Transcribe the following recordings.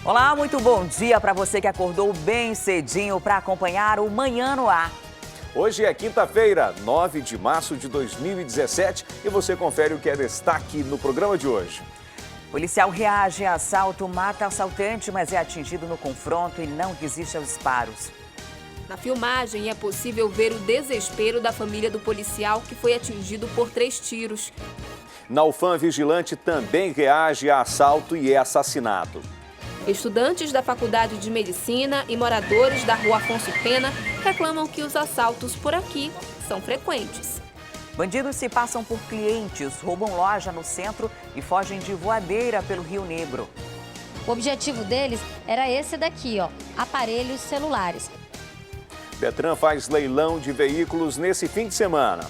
Olá, muito bom dia para você que acordou bem cedinho para acompanhar o Manhã no Ar. Hoje é quinta-feira, 9 de março de 2017 e você confere o que é destaque no programa de hoje. Policial reage a assalto, mata assaltante, mas é atingido no confronto e não resiste aos disparos. Na filmagem é possível ver o desespero da família do policial que foi atingido por 3 tiros. Na UFAM, vigilante também reage a assalto e é assassinado. Estudantes da Faculdade de Medicina e moradores da Rua Afonso Pena reclamam que os assaltos por aqui são frequentes. Bandidos se passam por clientes, roubam loja no centro e fogem de voadeira pelo Rio Negro. O objetivo deles era esse daqui, aparelhos celulares. Detran faz leilão de veículos nesse fim de semana.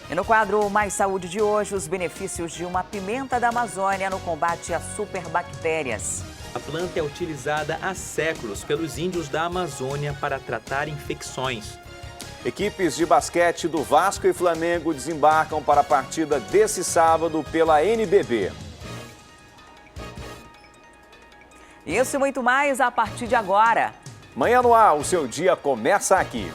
E no quadro Mais Saúde de hoje, os benefícios de uma pimenta da Amazônia no combate a superbactérias. A planta é utilizada há séculos pelos índios da Amazônia para tratar infecções. Equipes de basquete do Vasco e Flamengo desembarcam para a partida desse sábado pela NBB. Isso e muito mais a partir de agora. Manhã no Ar, o seu dia começa aqui.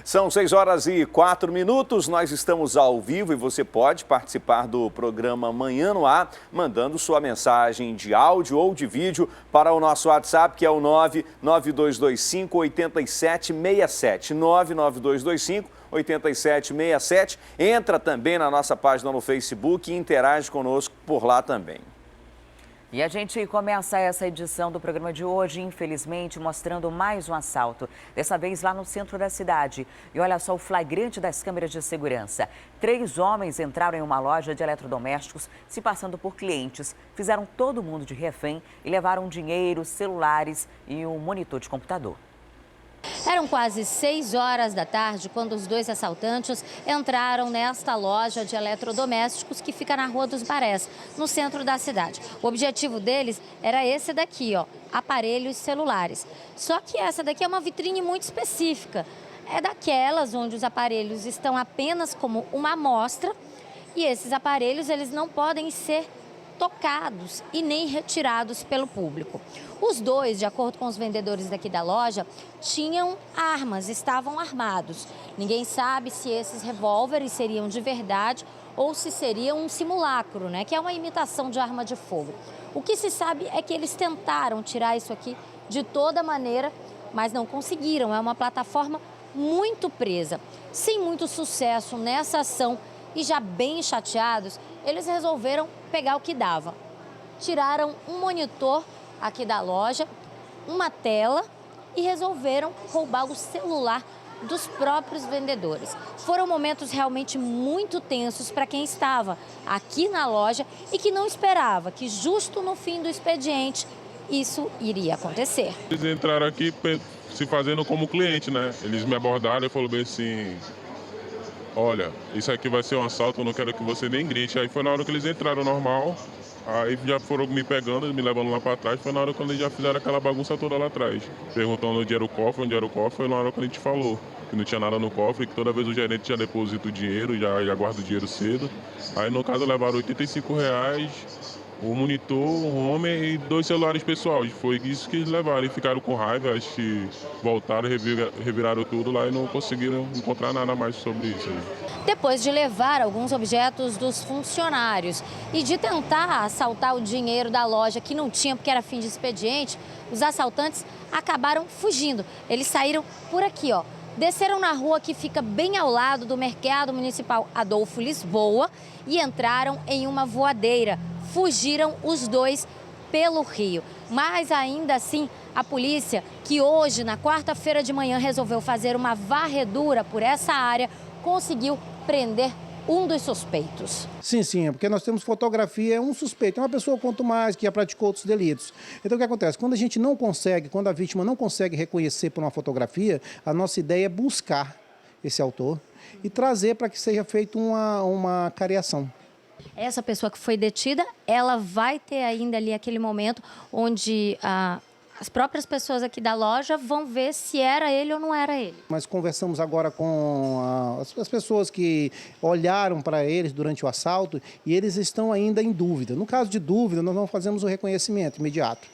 São 6h04, nós estamos ao vivo e você pode participar do programa Manhã no Ar, mandando sua mensagem de áudio ou de vídeo para o nosso WhatsApp, que é o 99225-8767, 99225-8767. Entra também na nossa página no Facebook e interage conosco por lá também. E a gente começa essa edição do programa de hoje, infelizmente, mostrando mais um assalto. Dessa vez lá no centro da cidade. E olha só o flagrante das câmeras de segurança. 3 homens entraram em uma loja de eletrodomésticos, se passando por clientes. Fizeram todo mundo de refém e levaram dinheiro, celulares e um monitor de computador. Eram quase 6 horas da tarde quando os 2 assaltantes entraram nesta loja de eletrodomésticos que fica na Rua dos Barés, no centro da cidade. O objetivo deles era esse daqui, aparelhos celulares. Só que essa daqui é uma vitrine muito específica. É daquelas onde os aparelhos estão apenas como uma amostra e esses aparelhos eles não podem ser tocados e nem retirados pelo público. Os 2, de acordo com os vendedores daqui da loja, tinham armas, estavam armados. Ninguém sabe se esses revólveres seriam de verdade ou se seriam um simulacro, que é uma imitação de arma de fogo. O que se sabe é que eles tentaram tirar isso aqui de toda maneira, mas não conseguiram. É uma plataforma muito presa. Sem muito sucesso nessa ação e já bem chateados, eles resolveram pegar o que dava. Tiraram um monitor aqui da loja, uma tela e resolveram roubar o celular dos próprios vendedores. Foram momentos realmente muito tensos para quem estava aqui na loja e que não esperava que justo no fim do expediente isso iria acontecer. Eles entraram aqui se fazendo como cliente, Eles me abordaram e falaram bem assim: olha, isso aqui vai ser um assalto, eu não quero que você nem grite. Aí foi na hora que eles entraram normal, aí já foram me pegando, me levando lá para trás. Foi na hora quando eles já fizeram aquela bagunça toda lá atrás. Perguntando onde era o cofre, foi na hora que a gente falou que não tinha nada no cofre, que toda vez o gerente já deposita o dinheiro, já guarda o dinheiro cedo. Aí no caso levaram R$ 85, o monitor, um homem e 2 celulares pessoais. Foi isso que eles levaram e ficaram com raiva. Acho que voltaram, reviraram tudo lá e não conseguiram encontrar nada mais sobre isso. Depois de levar alguns objetos dos funcionários e de tentar assaltar o dinheiro da loja que não tinha porque era fim de expediente, os assaltantes acabaram fugindo. Eles saíram por aqui, Desceram na rua que fica bem ao lado do Mercado Municipal Adolfo Lisboa e entraram em uma voadeira. Fugiram os 2 pelo rio. Mas ainda assim, a polícia, que hoje, na quarta-feira de manhã, resolveu fazer uma varredura por essa área, conseguiu prender um dos suspeitos. Sim, porque nós temos fotografia, é um suspeito, é uma pessoa quanto mais que já praticou outros delitos. Então o que acontece? Quando a gente não consegue, quando a vítima não consegue reconhecer por uma fotografia, a nossa ideia é buscar esse autor e trazer para que seja feita uma cariação. Essa pessoa que foi detida, ela vai ter ainda ali aquele momento onde as próprias pessoas aqui da loja vão ver se era ele ou não era ele. Nós conversamos agora com as pessoas que olharam para eles durante o assalto e eles estão ainda em dúvida. No caso de dúvida, nós não fazemos o reconhecimento imediato.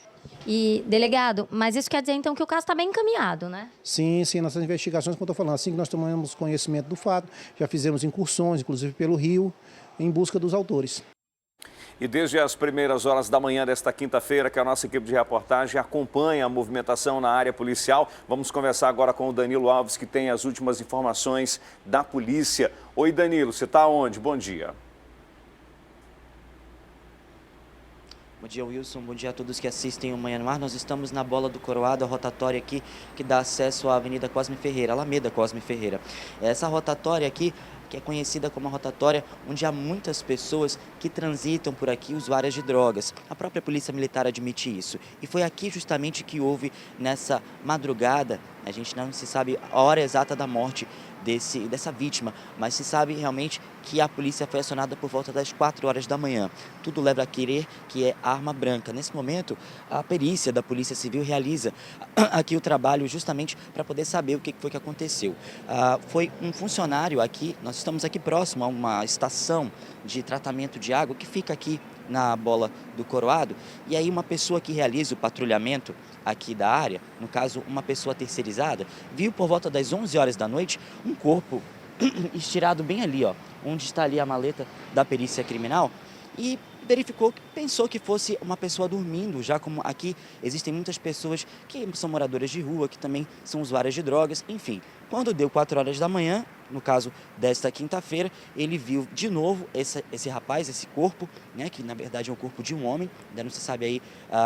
E, delegado, mas isso quer dizer então que o caso está bem encaminhado, né? Sim, nossas investigações, como eu estou falando, assim que nós tomamos conhecimento do fato, já fizemos incursões, inclusive pelo Rio, em busca dos autores. E desde as primeiras horas da manhã desta quinta-feira que a nossa equipe de reportagem acompanha a movimentação na área policial. Vamos conversar agora com o Danilo Alves, que tem as últimas informações da polícia. Oi, Danilo, você está onde? Bom dia. Bom dia, Wilson. Bom dia a todos que assistem o Manhã no Ar. Nós estamos na Bola do Coroado, a rotatória aqui que dá acesso à Avenida Cosme Ferreira, Alameda Cosme Ferreira. Essa rotatória aqui, que é conhecida como a rotatória onde há muitas pessoas que transitam por aqui usuárias de drogas. A própria Polícia Militar admite isso. E foi aqui justamente que houve, nessa madrugada, a gente não se sabe a hora exata da morte dessa vítima, mas se sabe realmente que a polícia foi acionada por volta das 4 horas da manhã. Tudo leva a crer que é arma branca. Nesse momento, a perícia da Polícia Civil realiza aqui o trabalho justamente para poder saber o que foi que aconteceu. Foi um funcionário aqui, nós estamos aqui próximo a uma estação de tratamento de água que fica aqui na Bola do Coroado, e aí uma pessoa que realiza o patrulhamento aqui da área, no caso uma pessoa terceirizada, viu por volta das 11 horas da noite um corpo estirado bem ali, ó, onde está ali a maleta da perícia criminal, e verificou, pensou que fosse uma pessoa dormindo, já como aqui existem muitas pessoas que são moradoras de rua, que também são usuárias de drogas, enfim. Quando deu 4 horas da manhã, no caso desta quinta-feira, ele viu de novo esse rapaz, esse corpo, né, que na verdade é o corpo de um homem, ainda não se sabe aí,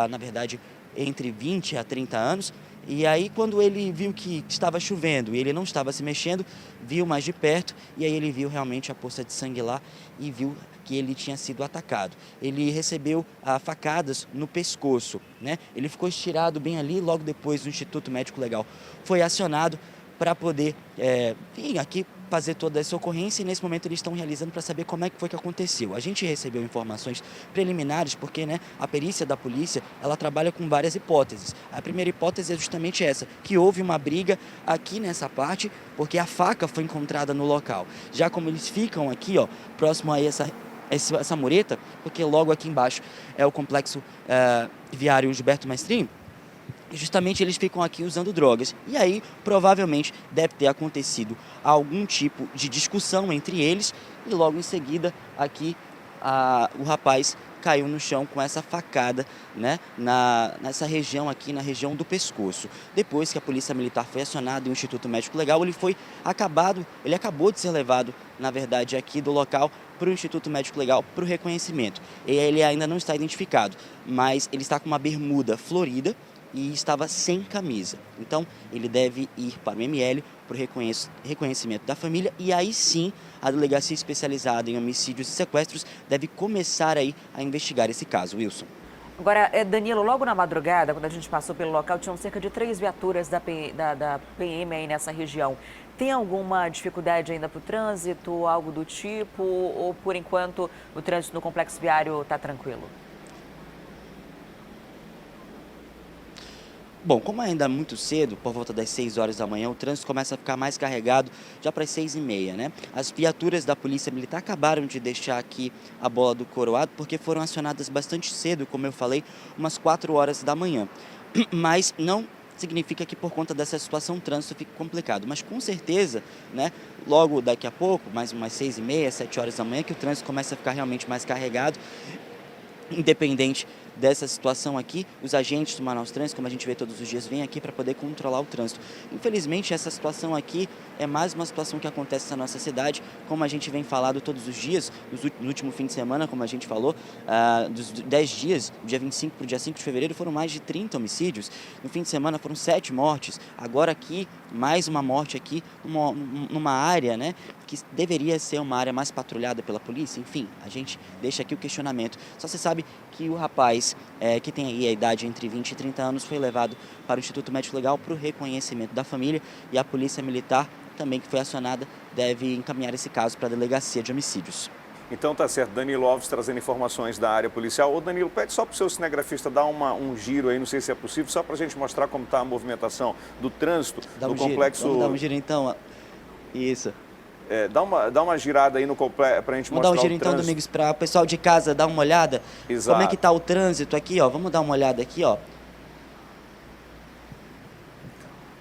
na verdade, entre 20 a 30 anos, e aí quando ele viu que estava chovendo e ele não estava se mexendo, viu mais de perto, e aí ele viu realmente a poça de sangue lá e viu que ele tinha sido atacado. Ele recebeu facadas no pescoço, né? Ele ficou estirado bem ali, logo depois o Instituto Médico Legal foi acionado para poder vir aqui fazer toda essa ocorrência, e nesse momento eles estão realizando para saber como é que foi que aconteceu. A gente recebeu informações preliminares porque, né, a perícia da polícia, ela trabalha com várias hipóteses. A primeira hipótese é justamente essa, que houve uma briga aqui nessa parte, porque a faca foi encontrada no local. Já como eles ficam aqui, ó, próximo a essa mureta, porque logo aqui embaixo é o complexo viário Gilberto Mestrinho, e justamente eles ficam aqui usando drogas. E aí, provavelmente, deve ter acontecido algum tipo de discussão entre eles e logo em seguida, aqui, o rapaz caiu no chão com essa facada, né, nessa região aqui, na região do pescoço. Depois que a Polícia Militar foi acionada e o Instituto Médico Legal, ele acabou de ser levado, na verdade, aqui do local para o Instituto Médico Legal para o reconhecimento. E ele ainda não está identificado, mas ele está com uma bermuda florida e estava sem camisa. Então, ele deve ir para o ML, para o reconhecimento da família, e aí sim a delegacia especializada em homicídios e sequestros deve começar aí a investigar esse caso. Wilson. Agora, Danilo, logo na madrugada, quando a gente passou pelo local, tinham cerca de 3 viaturas da PM aí nessa região. Tem alguma dificuldade ainda para o trânsito, algo do tipo, ou por enquanto o trânsito no complexo viário está tranquilo? Bom, como ainda é muito cedo, por volta das 6 horas da manhã, o trânsito começa a ficar mais carregado já para as 6h30, né? As viaturas da Polícia Militar acabaram de deixar aqui a Bola do Coroado porque foram acionadas bastante cedo, como eu falei, umas 4 horas da manhã. Mas não significa que por conta dessa situação o trânsito fique complicado. Mas com certeza, né, logo daqui a pouco, mais umas 6h30, 7 horas da manhã, que o trânsito começa a ficar realmente mais carregado, independente dessa situação aqui, os agentes do Manaus Trânsito, como a gente vê todos os dias, vêm aqui para poder controlar o trânsito. Infelizmente, essa situação aqui é mais uma situação que acontece na nossa cidade, como a gente vem falando todos os dias, no último fim de semana, como a gente falou, dos 10 dias, do dia 25 para o dia 5 de fevereiro, foram mais de 30 homicídios. No fim de semana foram 7 mortes. Agora aqui, mais uma morte aqui, numa área, né, que deveria ser uma área mais patrulhada pela polícia. Enfim, a gente deixa aqui o questionamento. Só se sabe que o rapaz, que tem aí a idade entre 20 e 30 anos, foi levado para o Instituto Médico Legal para o reconhecimento da família, e a Polícia Militar, também que foi acionada, deve encaminhar esse caso para a Delegacia de Homicídios. Então tá certo, Danilo Alves trazendo informações da área policial. Ô Danilo, pede só para o seu cinegrafista dar um giro aí, não sei se é possível, só para a gente mostrar como está a movimentação do trânsito no complexo. Vamos dar um giro então, isso. Dá uma girada aí no complexo para a gente mostrar o trânsito. Vamos dar um giro então, Domingos, para o pessoal de casa dar uma olhada. Exato. Como é que está o trânsito aqui, ó. Vamos dar uma olhada aqui, ó.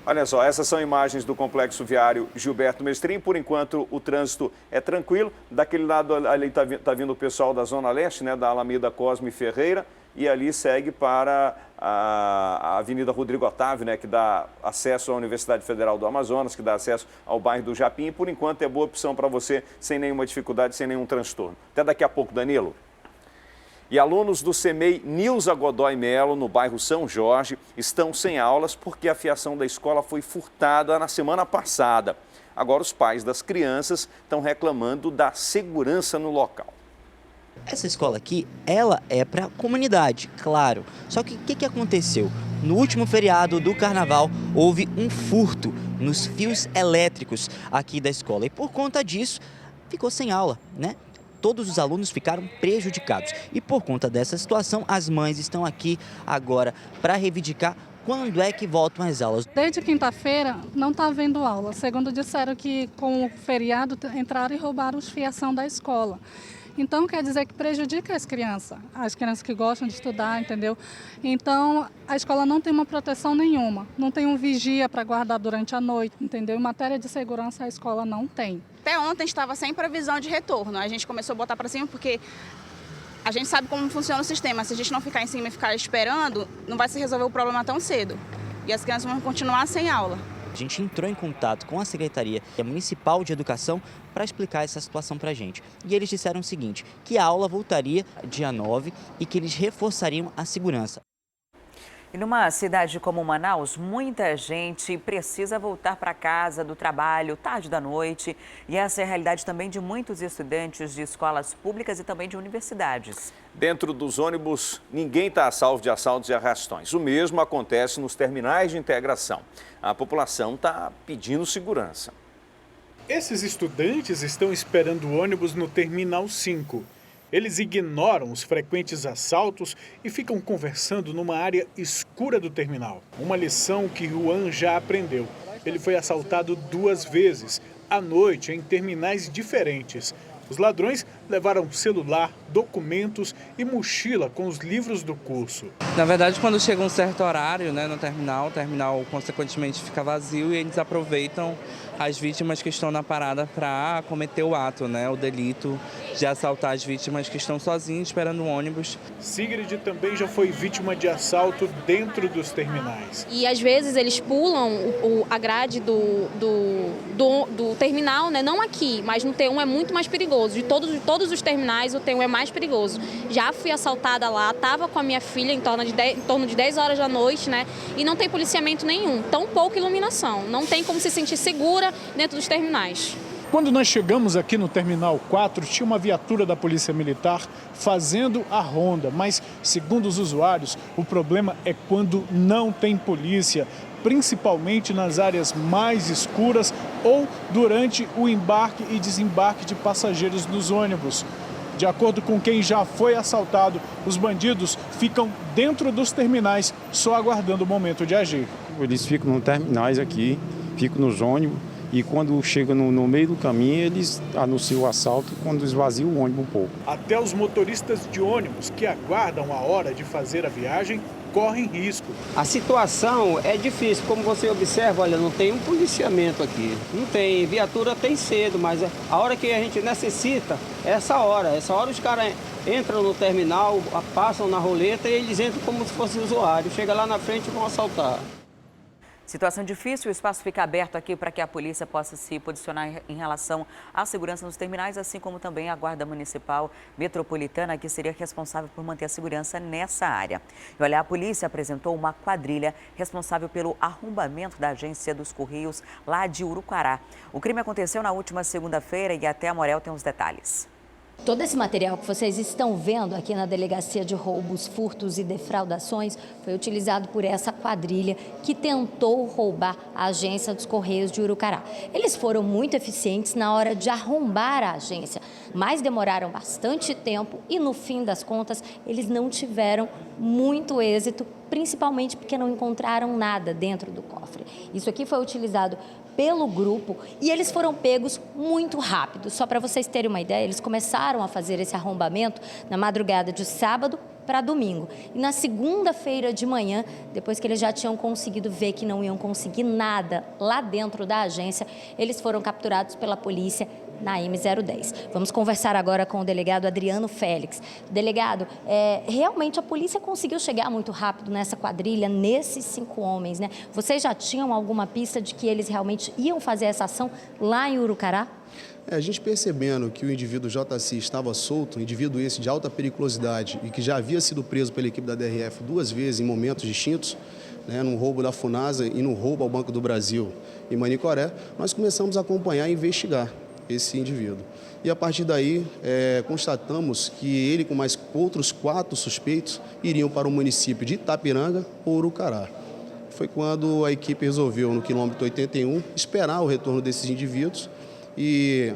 Olha só, essas são imagens do complexo viário Gilberto Mestrin. Por enquanto, o trânsito é tranquilo. Daquele lado ali tá vindo o pessoal da Zona Leste, né, da Alameda Cosme Ferreira. E ali segue para a Avenida Rodrigo Otávio, né, que dá acesso à Universidade Federal do Amazonas, que dá acesso ao bairro do Japim. E, por enquanto, é boa opção para você, sem nenhuma dificuldade, sem nenhum transtorno. Até daqui a pouco, Danilo. E alunos do CEMEI Nilza Godoy Melo, no bairro São Jorge, estão sem aulas porque a fiação da escola foi furtada na semana passada. Agora os pais das crianças estão reclamando da segurança no local. Essa escola aqui, ela é para a comunidade, claro. Só que o que aconteceu? No último feriado do Carnaval, houve um furto nos fios elétricos aqui da escola. E por conta disso, ficou sem aula, né? Todos os alunos ficaram prejudicados. E por conta dessa situação, as mães estão aqui agora para reivindicar quando é que voltam as aulas. Desde quinta-feira não está havendo aula. Segundo disseram que com o feriado entraram e roubaram os fiação da escola. Então, quer dizer que prejudica as crianças que gostam de estudar, entendeu? Então, a escola não tem uma proteção nenhuma, não tem um vigia para guardar durante a noite, entendeu? Em matéria de segurança, a escola não tem. Até ontem estava sem previsão de retorno, a gente começou a botar para cima porque a gente sabe como funciona o sistema. Se a gente não ficar em cima e ficar esperando, não vai se resolver o problema tão cedo. E as crianças vão continuar sem aula. A gente entrou em contato com a Secretaria Municipal de Educação para explicar essa situação para a gente. E eles disseram o seguinte, que a aula voltaria dia 9 e que eles reforçariam a segurança. E numa cidade como Manaus, muita gente precisa voltar para casa do trabalho tarde da noite. E essa é a realidade também de muitos estudantes de escolas públicas e também de universidades. Dentro dos ônibus, ninguém está a salvo de assaltos e arrastões. O mesmo acontece nos terminais de integração. A população está pedindo segurança. Esses estudantes estão esperando o ônibus no Terminal 5. Eles ignoram os frequentes assaltos e ficam conversando numa área escura do terminal. Uma lição que Juan já aprendeu. Ele foi assaltado 2 vezes, à noite, em terminais diferentes. Os ladrões levaram celular, documentos e mochila com os livros do curso. Na verdade, quando chega um certo horário, né, no terminal, o terminal consequentemente fica vazio e eles aproveitam as vítimas que estão na parada para cometer o ato, né, o delito de assaltar as vítimas que estão sozinhas esperando o ônibus. Sigrid também já foi vítima de assalto dentro dos terminais. E às vezes eles pulam a grade do terminal, né? Não aqui, mas no T1 é muito mais perigoso. De todos os terminais, o T1 é mais perigoso. Já fui assaltada lá, estava com a minha filha em torno de 10 horas da noite, né? E não tem policiamento nenhum, tão pouca iluminação. Não tem como se sentir segura dentro dos terminais. Quando nós chegamos aqui no Terminal 4, tinha uma viatura da Polícia Militar fazendo a ronda. Mas, segundo os usuários, o problema é quando não tem polícia, principalmente nas áreas mais escuras ou durante o embarque e desembarque de passageiros nos ônibus. De acordo com quem já foi assaltado, os bandidos ficam dentro dos terminais, só aguardando o momento de agir. Eles ficam nos terminais aqui, ficam nos ônibus. E quando chega no meio do caminho, eles anunciam o assalto quando esvaziam o ônibus um pouco. Até os motoristas de ônibus que aguardam a hora de fazer a viagem correm risco. A situação é difícil, como você observa, olha, não tem um policiamento aqui. Não tem, viatura tem cedo, mas a hora que a gente necessita é essa hora. Essa hora os caras entram no terminal, passam na roleta e eles entram como se fossem usuários. Chega lá na frente e vão assaltar. Situação difícil, o espaço fica aberto aqui para que a polícia possa se posicionar em relação à segurança nos terminais, assim como também a Guarda Municipal Metropolitana, que seria responsável por manter a segurança nessa área. E olha, a polícia apresentou uma quadrilha responsável pelo arrombamento da agência dos Correios lá de Uruquara. O crime aconteceu na última segunda-feira e até a Morel tem os detalhes. Todo esse material que vocês estão vendo aqui na Delegacia de Roubos, Furtos e Defraudações foi utilizado por essa quadrilha que tentou roubar a agência dos Correios de Urucará. Eles foram muito eficientes na hora de arrombar a agência, mas demoraram bastante tempo e, no fim das contas, eles não tiveram muito êxito, principalmente porque não encontraram nada dentro do cofre. Isso aqui foi utilizado pelo grupo e eles foram pegos muito rápido. Só para vocês terem uma ideia, eles começaram a fazer esse arrombamento na madrugada de sábado para domingo. E na segunda-feira de manhã, depois que eles já tinham conseguido ver que não iam conseguir nada lá dentro da agência, eles foram capturados pela polícia na M010. Vamos conversar agora com o delegado Adriano Félix. Delegado, realmente a polícia conseguiu chegar muito rápido nessa quadrilha, nesses 5 homens, né? Vocês já tinham alguma pista de que eles realmente iam fazer essa ação lá em Urucará? A gente percebendo que o indivíduo JC estava solto, um indivíduo esse de alta periculosidade e que já havia sido preso pela equipe da DRF 2 vezes em momentos distintos, né, no roubo da Funasa e no roubo ao Banco do Brasil em Manicoré, nós começamos a acompanhar e investigar esse indivíduo. E a partir daí, constatamos que ele com mais outros 4 suspeitos iriam para o município de Itapiranga ou Urucará. Foi quando a equipe resolveu, no quilômetro 81, esperar o retorno desses indivíduos e,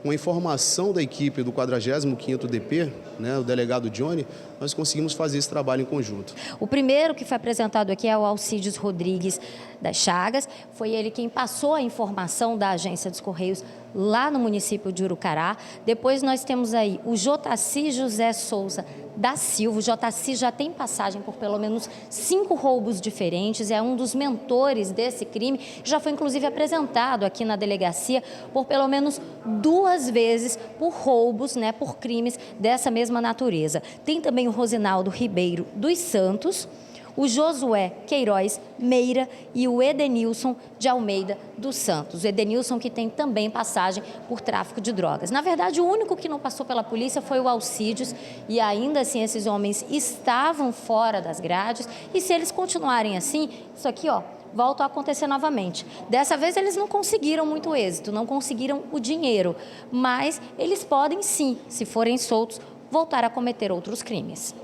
com a informação da equipe do 45º DP, né, o delegado Johnny, nós conseguimos fazer esse trabalho em conjunto. O primeiro que foi apresentado aqui é o Alcides Rodrigues das Chagas. Foi ele quem passou a informação da agência dos Correios lá no município de Urucará. Depois nós temos aí o Jotaci José Souza da Silva. O Jotaci já tem passagem por pelo menos 5 roubos diferentes, é um dos mentores desse crime. Já foi inclusive apresentado aqui na delegacia por pelo menos 2 vezes por roubos, né, por crimes dessa mesma natureza. Tem também o Rosinaldo Ribeiro dos Santos, o Josué Queiroz Meira e o Edenilson de Almeida dos Santos. O Edenilson que tem também passagem por tráfico de drogas. Na verdade, o único que não passou pela polícia foi o Alcides e ainda assim esses homens estavam fora das grades e se eles continuarem assim, isso aqui, ó, volta a acontecer novamente. Dessa vez eles não conseguiram muito êxito, não conseguiram o dinheiro, mas eles podem sim, se forem soltos, voltar a cometer outros crimes.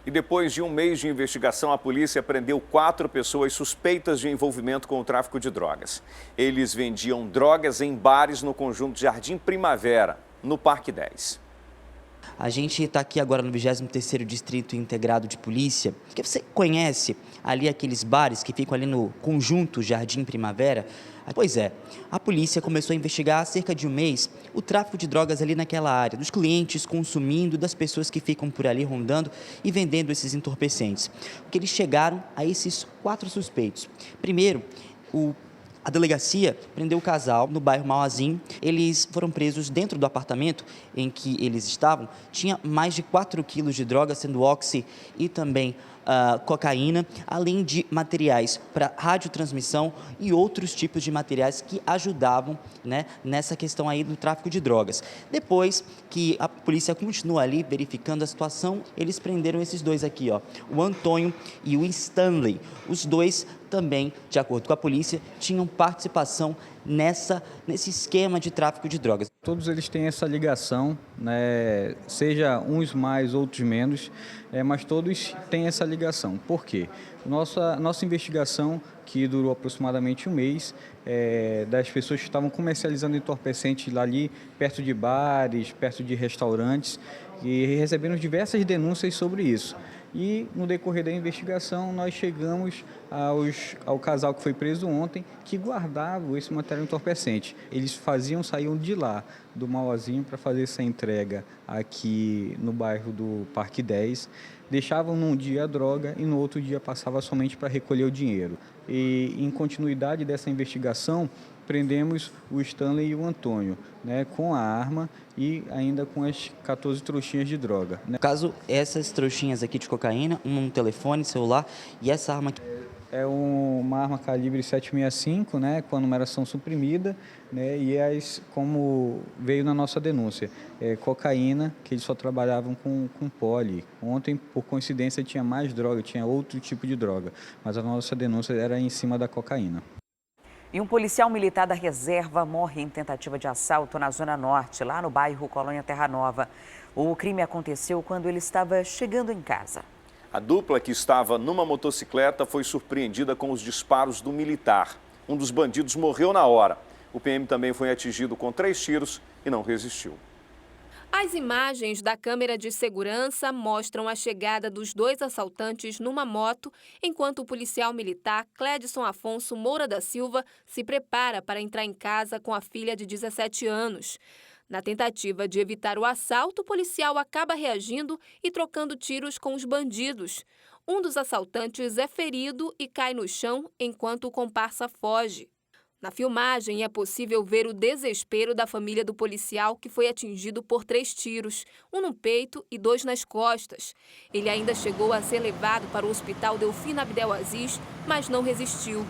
E depois de um mês de investigação, a polícia prendeu 4 pessoas suspeitas de envolvimento com o tráfico de drogas. Eles vendiam drogas em bares no conjunto Jardim Primavera, no Parque 10. A gente está aqui agora no 23º Distrito Integrado de Polícia, porque você conhece ali aqueles bares que ficam ali no conjunto Jardim Primavera? Pois é, a polícia começou a investigar há cerca de um mês o tráfico de drogas ali naquela área, dos clientes consumindo, das pessoas que ficam por ali rondando e vendendo esses entorpecentes. Porque eles chegaram a esses 4 suspeitos. Primeiro, a delegacia prendeu o casal no bairro Mauazim. Eles foram presos dentro do apartamento em que eles estavam. Tinha mais de 4 quilos de droga, sendo oxi e também cocaína, além de materiais para radiotransmissão e outros tipos de materiais que ajudavam, né, nessa questão aí do tráfico de drogas. Depois que a polícia continua ali verificando a situação, eles prenderam esses 2 aqui, ó, o Antônio e o Stanley. Os 2 também, de acordo com a polícia, tinham participação nesse esquema de tráfico de drogas. Todos eles têm essa ligação, né? Seja uns mais, outros menos, mas todos têm essa ligação. Por quê? Nossa investigação, que durou aproximadamente um mês, das pessoas que estavam comercializando entorpecentes ali perto de bares, perto de restaurantes, e recebemos diversas denúncias sobre isso. E no decorrer da investigação nós chegamos ao casal que foi preso ontem, que guardava esse material entorpecente. Eles saíam de lá, do Mauazinho, para fazer essa entrega aqui no bairro do Parque 10. Deixavam num dia a droga e no outro dia passava somente para recolher o dinheiro. E em continuidade dessa investigação, prendemos o Stanley e o Antônio, né, com a arma e ainda com as 14 trouxinhas de droga. No caso, essas trouxinhas aqui de cocaína, um telefone celular e essa arma aqui. É uma arma calibre 7,65, né, com a numeração suprimida, né, e como veio na nossa denúncia, cocaína, que eles só trabalhavam com poli. Ontem, por coincidência, tinha mais droga, tinha outro tipo de droga, mas a nossa denúncia era em cima da cocaína. E um policial militar da reserva morre em tentativa de assalto na Zona Norte, lá no bairro Colônia Terra Nova. O crime aconteceu quando ele estava chegando em casa. A dupla que estava numa motocicleta foi surpreendida com os disparos do militar. Um dos bandidos morreu na hora. O PM também foi atingido com 3 tiros e não resistiu. As imagens da câmera de segurança mostram a chegada dos 2 assaltantes numa moto, enquanto o policial militar Clédson Afonso Moura da Silva se prepara para entrar em casa com a filha de 17 anos. Na tentativa de evitar o assalto, o policial acaba reagindo e trocando tiros com os bandidos. Um dos assaltantes é ferido e cai no chão enquanto o comparsa foge. Na filmagem é possível ver o desespero da família do policial, que foi atingido por 3 tiros, um no peito e 2 nas costas. Ele ainda chegou a ser levado para o hospital Delfina Abdel Aziz, mas não resistiu.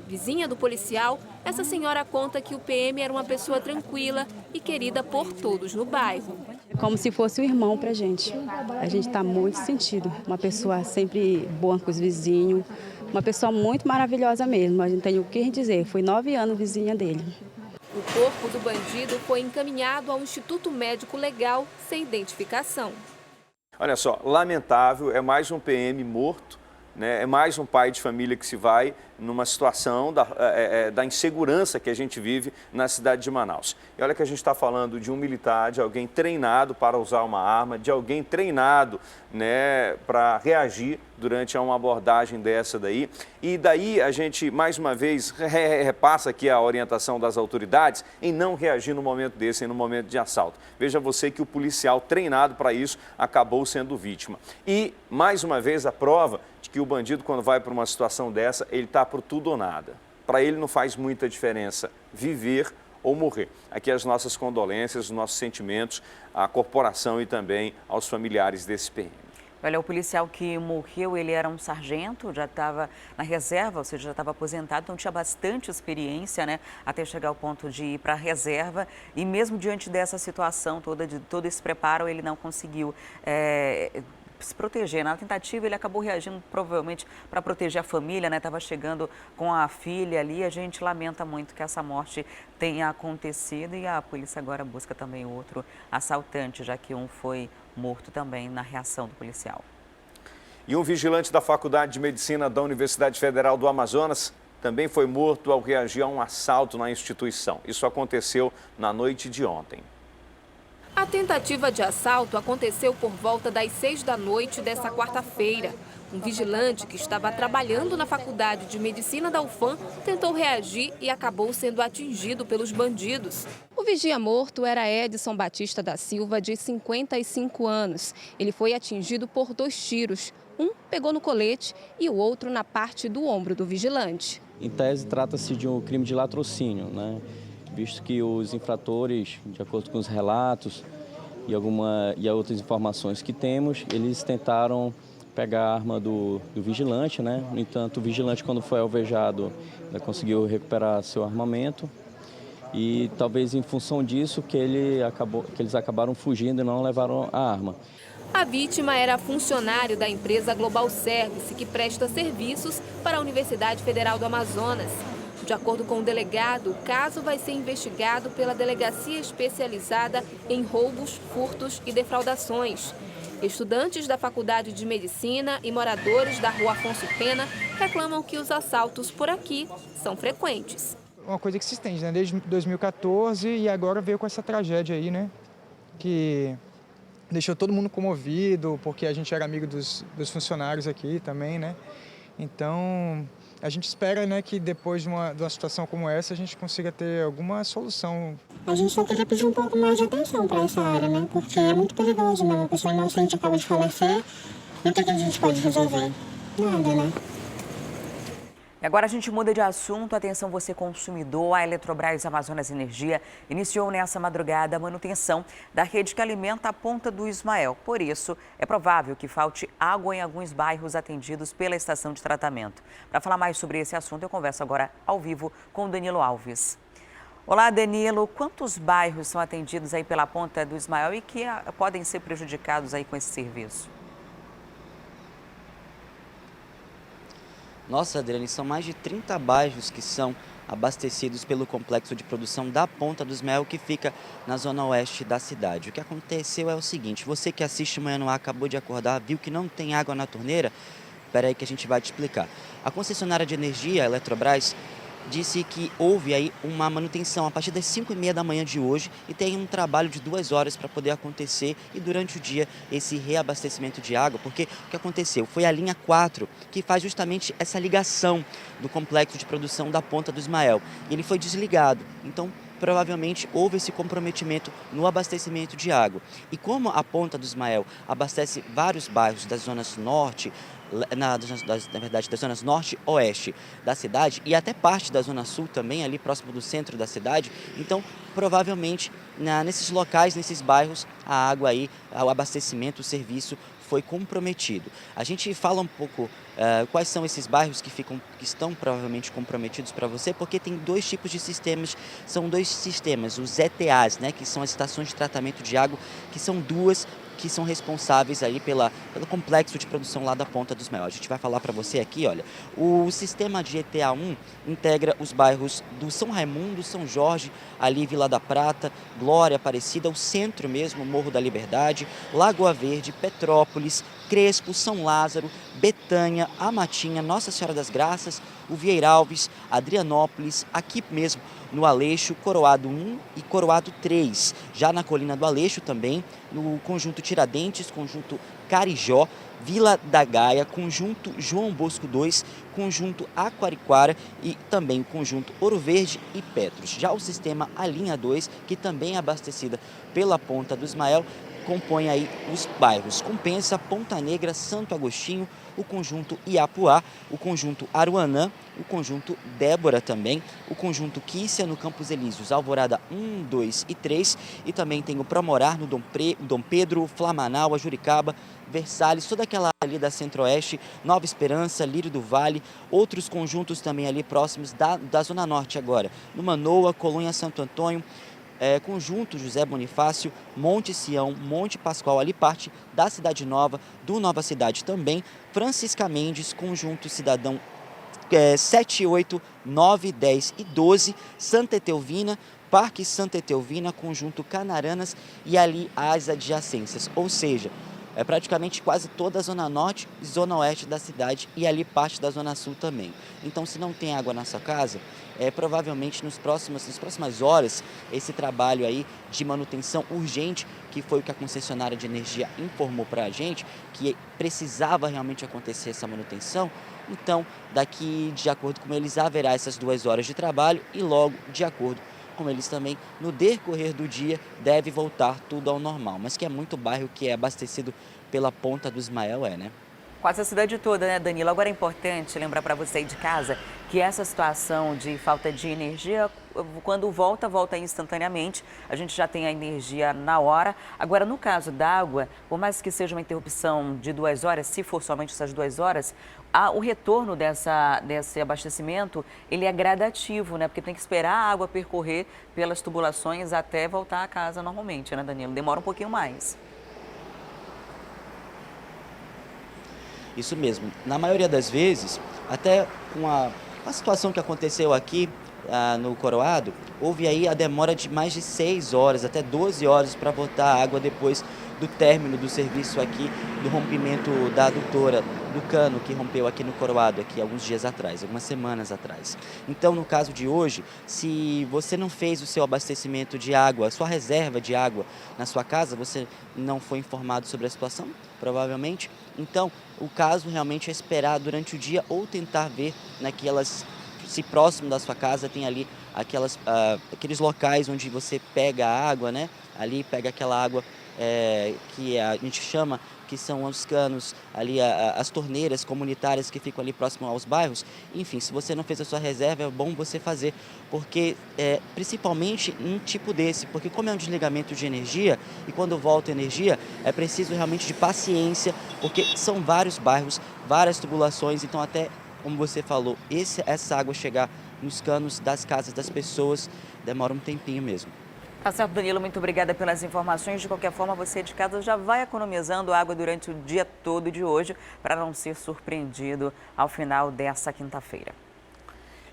Vizinha do policial, essa senhora conta que o PM era uma pessoa tranquila e querida por todos no bairro. É como se fosse um irmão pra gente. A gente está muito sentido. Uma pessoa sempre boa com os vizinhos, uma pessoa muito maravilhosa mesmo. A gente tem o que dizer, foi 9 anos vizinha dele. O corpo do bandido foi encaminhado ao Instituto Médico Legal sem identificação. Olha só, lamentável, é mais um PM morto, né? É mais um pai de família que se vai numa situação da insegurança que a gente vive na cidade de Manaus. E olha que a gente está falando de um militar, de alguém treinado para usar uma arma, de alguém treinado, né, para reagir durante uma abordagem dessa daí. E daí a gente, mais uma vez, repassa aqui a orientação das autoridades em não reagir no momento desse, no momento de assalto. Veja você que o policial treinado para isso acabou sendo vítima. E, mais uma vez, a prova de que o bandido, quando vai para uma situação dessa, ele está por tudo ou nada. Para ele não faz muita diferença viver ou morrer. Aqui as nossas condolências, os nossos sentimentos à corporação e também aos familiares desse PM. Olha, o policial que morreu, ele era um sargento, já estava na reserva, ou seja, já estava aposentado, então tinha bastante experiência, né, até chegar ao ponto de ir para a reserva. E mesmo diante dessa situação toda, de todo esse preparo, ele não conseguiu se proteger. Na tentativa, ele acabou reagindo provavelmente para proteger a família, né? Estava chegando com a filha ali. A gente lamenta muito que essa morte tenha acontecido e a polícia agora busca também outro assaltante, já que um foi morto também na reação do policial. E um vigilante da Faculdade de Medicina da Universidade Federal do Amazonas também foi morto ao reagir a um assalto na instituição. Isso aconteceu na noite de ontem. A tentativa de assalto aconteceu por volta das 6 da noite desta quarta-feira. Um vigilante que estava trabalhando na Faculdade de Medicina da UFAM tentou reagir e acabou sendo atingido pelos bandidos. O vigia morto era Edson Batista da Silva, de 55 anos. Ele foi atingido por 2 tiros. Um pegou no colete e o outro na parte do ombro do vigilante. Em tese, trata-se de um crime de latrocínio, né? Visto que os infratores, de acordo com os relatos e outras informações que temos, eles tentaram pegar a arma do vigilante, né? No entanto, o vigilante, quando foi alvejado, conseguiu recuperar seu armamento e talvez em função disso que eles acabaram fugindo e não levaram a arma. A vítima era funcionário da empresa Global Service, que presta serviços para a Universidade Federal do Amazonas. De acordo com o delegado, o caso vai ser investigado pela Delegacia Especializada em Roubos, Furtos e Defraudações. Estudantes da Faculdade de Medicina e moradores da Rua Afonso Pena reclamam que os assaltos por aqui são frequentes. Uma coisa que se estende, né? Desde 2014 e agora veio com essa tragédia aí, né? Que deixou todo mundo comovido, porque a gente era amigo dos funcionários aqui também, né? Então, a gente espera, né, que depois de uma situação como essa a gente consiga ter alguma solução. A gente só queria pedir um pouco mais de atenção para essa área, né? Porque é muito perigoso, né? Uma pessoa inocente acaba de falecer. E o que a gente pode resolver? Nada, né? Agora a gente muda de assunto. Atenção você consumidor, a Eletrobras Amazonas Energia iniciou nessa madrugada a manutenção da rede que alimenta a Ponta do Ismael. Por isso, é provável que falte água em alguns bairros atendidos pela estação de tratamento. Para falar mais sobre esse assunto, eu converso agora ao vivo com o Danilo Alves. Olá, Danilo. Quantos bairros são atendidos aí pela Ponta do Ismael e que podem ser prejudicados aí com esse serviço? Nossa, Adriane, são mais de 30 bairros que são abastecidos pelo complexo de produção da Ponta dos Mel, que fica na zona oeste da cidade. O que aconteceu é o seguinte: você que assiste Manhã no Ar, acabou de acordar, viu que não tem água na torneira? Espera aí que a gente vai te explicar. A concessionária de energia, a Eletrobras, disse que houve aí uma manutenção a partir das 5h30 da manhã de hoje e tem um trabalho de 2 horas para poder acontecer e durante o dia esse reabastecimento de água, porque o que aconteceu foi a linha 4 que faz justamente essa ligação do complexo de produção da Ponta do Ismael e ele foi desligado, então provavelmente houve esse comprometimento no abastecimento de água. E como a Ponta do Ismael abastece vários bairros das zonas norte, na verdade, das zonas norte e oeste da cidade e até parte da zona sul também, ali próximo do centro da cidade, então provavelmente nesses locais, nesses bairros, a água aí, o abastecimento, o serviço foi comprometido. A gente fala um pouco quais são esses bairros que estão provavelmente comprometidos para você, porque tem 2 tipos de sistemas, são 2 sistemas, os ETAs, né, que são as estações de tratamento de água, que são 2 que são responsáveis ali pelo complexo de produção lá da Ponta dos Mel. A gente vai falar para você aqui, olha, o sistema de ETA1 integra os bairros do São Raimundo, São Jorge, ali Vila da Prata, Glória, Aparecida, o centro mesmo, Morro da Liberdade, Lagoa Verde, Petrópolis, Crespo, São Lázaro, Betânia, A Matinha, Nossa Senhora das Graças, o Vieira Alves, Adrianópolis, aqui mesmo no Aleixo, Coroado 1 e Coroado 3, já na Colina do Aleixo também, no Conjunto Tiradentes, Conjunto Carijó, Vila da Gaia, Conjunto João Bosco 2, Conjunto Aquariquara e também o Conjunto Ouro Verde e Petros. Já o sistema A Linha 2, que também é abastecida pela Ponta do Ismael, compõe aí os bairros Compensa, Ponta Negra, Santo Agostinho, o Conjunto Iapuá, o Conjunto Aruanã, o Conjunto Débora também, o Conjunto Quícia no Campos Elíseos, Alvorada 1, 2 e 3, e também tem o Promorar no Dom Pedro, Flamanau, Juricaba, Versalhes, toda aquela ali da Centro-Oeste, Nova Esperança, Lírio do Vale, outros conjuntos também ali próximos da Zona Norte agora, no Manoa, Colônia Santo Antônio, Conjunto José Bonifácio, Monte Sião, Monte Pascoal, ali parte da Cidade Nova, do Nova Cidade também, Francisca Mendes, Conjunto Cidadão 7, 8, 9, 10 e 12, Santa Etelvina, Parque Santa Etelvina, Conjunto Canaranas e ali as adjacências, ou seja, praticamente quase toda a Zona Norte e Zona Oeste da cidade e ali parte da Zona Sul também. Então, se não tem água na sua casa, provavelmente nas próximas horas, esse trabalho aí de manutenção urgente, que foi o que a concessionária de energia informou para a gente, que precisava realmente acontecer essa manutenção, então, daqui, de acordo com eles, haverá essas 2 horas de trabalho e logo, de acordo com eles também, no decorrer do dia, deve voltar tudo ao normal. Mas que é muito bairro que é abastecido pela Ponta do Ismael, né? Quase a cidade toda, né, Danilo? Agora é importante lembrar para você aí de casa que essa situação de falta de energia, quando volta instantaneamente. A gente já tem a energia na hora. Agora, no caso da água, por mais que seja uma interrupção de 2 horas, se for somente essas 2 horas, o retorno desse abastecimento, ele é gradativo, né? Porque tem que esperar a água percorrer pelas tubulações até voltar a casa normalmente, né, Danilo? Demora um pouquinho mais. Isso mesmo. Na maioria das vezes, até com a situação que aconteceu aqui no Coroado, houve aí a demora de mais de 6 horas, até 12 horas para botar água depois do término do serviço aqui, do rompimento da adutora, do cano que rompeu aqui no Coroado, aqui alguns dias atrás, algumas semanas atrás. Então, no caso de hoje, se você não fez o seu abastecimento de água, a sua reserva de água na sua casa, você não foi informado sobre a situação, provavelmente, então o caso realmente é esperar durante o dia ou tentar ver se próximo da sua casa tem ali aqueles locais onde você pega a água, né? Ali pega aquela água que a gente chama, que são os canos, ali as torneiras comunitárias que ficam ali próximo aos bairros. Enfim, se você não fez a sua reserva, é bom você fazer, porque principalmente um tipo desse, porque como é um desligamento de energia e quando volta a energia, é preciso realmente de paciência, porque são vários bairros, várias tubulações, então até, como você falou, essa água chegar nos canos das casas das pessoas demora um tempinho mesmo. Tá certo, Danilo, muito obrigada pelas informações. De qualquer forma, você de casa já vai economizando água durante o dia todo de hoje para não ser surpreendido ao final dessa quinta-feira.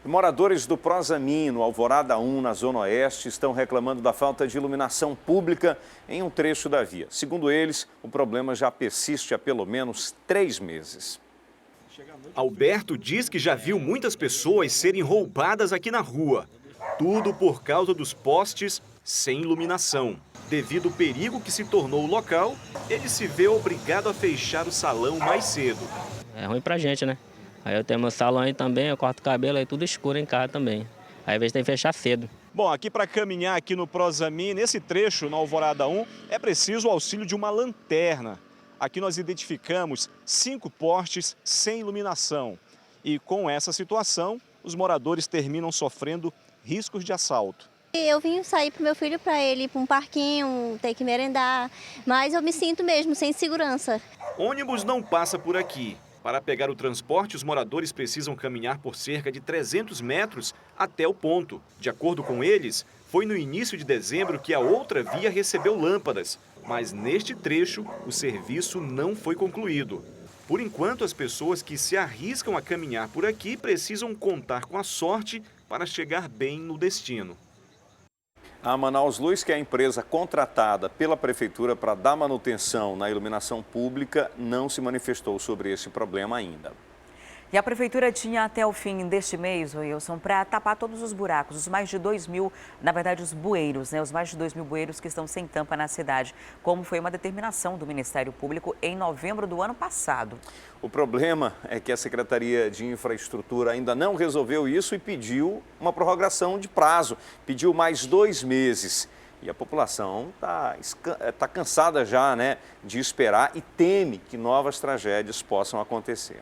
Moradores do Prosamin, no Alvorada 1, na Zona Oeste, estão reclamando da falta de iluminação pública em um trecho da via. Segundo eles, o problema já persiste há pelo menos 3 meses. Alberto diz que já viu muitas pessoas serem roubadas aqui na rua. Tudo por causa dos postes sem iluminação. Devido ao perigo que se tornou o local, ele se vê obrigado a fechar o salão mais cedo. É ruim pra gente, né? Aí eu tenho meu salão aí também, eu corto o cabelo, aí tudo escuro em casa também. Aí às vezes tem que fechar cedo. Bom, aqui para caminhar aqui no Prosamin, nesse trecho, na Alvorada 1, é preciso o auxílio de uma lanterna. Aqui nós identificamos 5 postes sem iluminação. E com essa situação, os moradores terminam sofrendo riscos de assalto. Eu vim sair para o meu filho para ele ir para um parquinho, ter que merendar, mas eu me sinto mesmo sem segurança. Ônibus não passa por aqui. Para pegar o transporte, os moradores precisam caminhar por cerca de 300 metros até o ponto. De acordo com eles, foi no início de dezembro que a outra via recebeu lâmpadas, mas neste trecho o serviço não foi concluído. Por enquanto, as pessoas que se arriscam a caminhar por aqui precisam contar com a sorte para chegar bem no destino. A Manaus Luz, que é a empresa contratada pela Prefeitura para dar manutenção na iluminação pública, não se manifestou sobre esse problema ainda. E a Prefeitura tinha até o fim deste mês, Wilson, para tapar todos os buracos, os mais de 2.000, na verdade os bueiros, os mais de 2.000 bueiros que estão sem tampa na cidade, como foi uma determinação do Ministério Público em novembro do ano passado. O problema é que a Secretaria de Infraestrutura ainda não resolveu isso e pediu uma prorrogação de prazo, pediu mais 2 meses. E a população está cansada já, de esperar e teme que novas tragédias possam acontecer.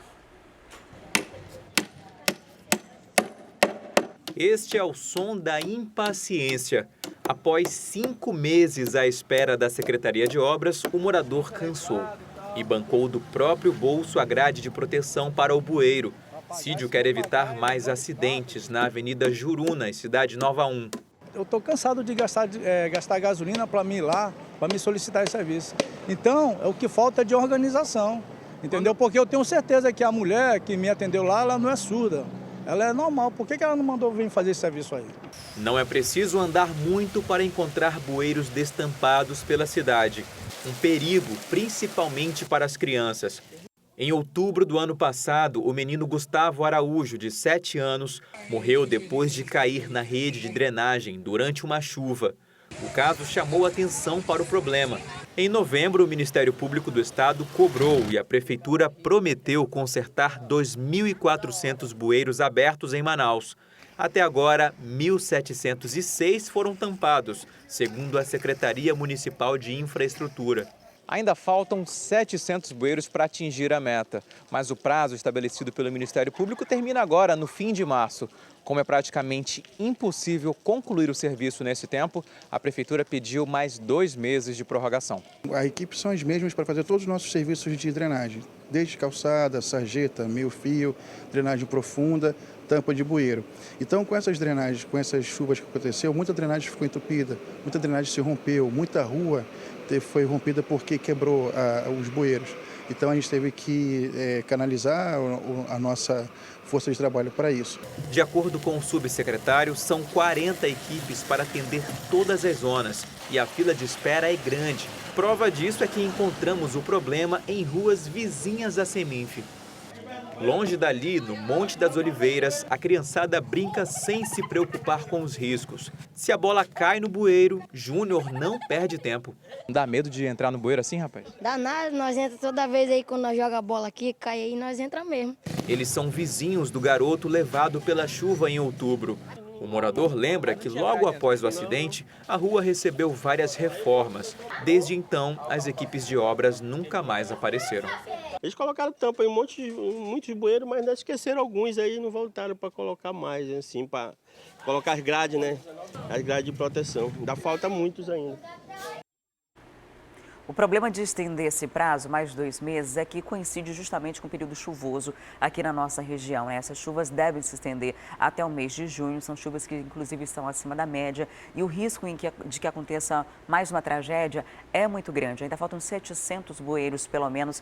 Este é o som da impaciência. Após 5 meses à espera da Secretaria de Obras, o morador cansou e bancou do próprio bolso a grade de proteção para o bueiro. Cídio quer evitar mais acidentes na Avenida Juruna, em Cidade Nova 1. Eu estou cansado de gastar gasolina para mim ir lá, para me solicitar esse serviço. Então, é o que falta de organização, entendeu? Porque eu tenho certeza que a mulher que me atendeu lá, ela não é surda. Ela é normal, por que ela não mandou vir fazer esse serviço aí? Não é preciso andar muito para encontrar bueiros destampados pela cidade. Um perigo, principalmente para as crianças. Em outubro do ano passado, o menino Gustavo Araújo, de 7 anos, morreu depois de cair na rede de drenagem durante uma chuva. O caso chamou atenção para o problema. Em novembro, o Ministério Público do Estado cobrou e a Prefeitura prometeu consertar 2.400 bueiros abertos em Manaus. Até agora, 1.706 foram tampados, segundo a Secretaria Municipal de Infraestrutura. Ainda faltam 700 bueiros para atingir a meta, mas o prazo estabelecido pelo Ministério Público termina agora, no fim de março. Como é praticamente impossível concluir o serviço nesse tempo, a Prefeitura pediu mais 2 meses de prorrogação. A equipe são as mesmas para fazer todos os nossos serviços de drenagem, desde calçada, sarjeta, meio-fio, drenagem profunda, tampa de bueiro. Então, com essas drenagens, com essas chuvas que aconteceu, muita drenagem ficou entupida, muita drenagem se rompeu, muita rua foi rompida porque quebrou os bueiros. Então, a gente teve que canalizar a nossa força de trabalho para isso. De acordo com o subsecretário, são 40 equipes para atender todas as zonas e a fila de espera é grande. Prova disso é que encontramos o problema em ruas vizinhas à Seminf. Longe dali, no Monte das Oliveiras, a criançada brinca sem se preocupar com os riscos. Se a bola cai no bueiro, Júnior não perde tempo. Dá medo de entrar no bueiro assim, rapaz? Dá nada, nós entramos toda vez aí, quando nós jogamos a bola aqui, cai aí, nós entramos mesmo. Eles são vizinhos do garoto levado pela chuva em outubro. O morador lembra que logo após o acidente, a rua recebeu várias reformas. Desde então, as equipes de obras nunca mais apareceram. Eles colocaram tampa em muitos bueiros, mas ainda esqueceram alguns aí e não voltaram para colocar mais, assim, para colocar as grades, As grades de proteção. Ainda falta muitos ainda. O problema de estender esse prazo, mais 2 meses, é que coincide justamente com o período chuvoso aqui na nossa região, né? Essas chuvas devem se estender até o mês de junho, são chuvas que inclusive estão acima da média e o risco de que aconteça mais uma tragédia é muito grande. Ainda faltam 700 bueiros, pelo menos,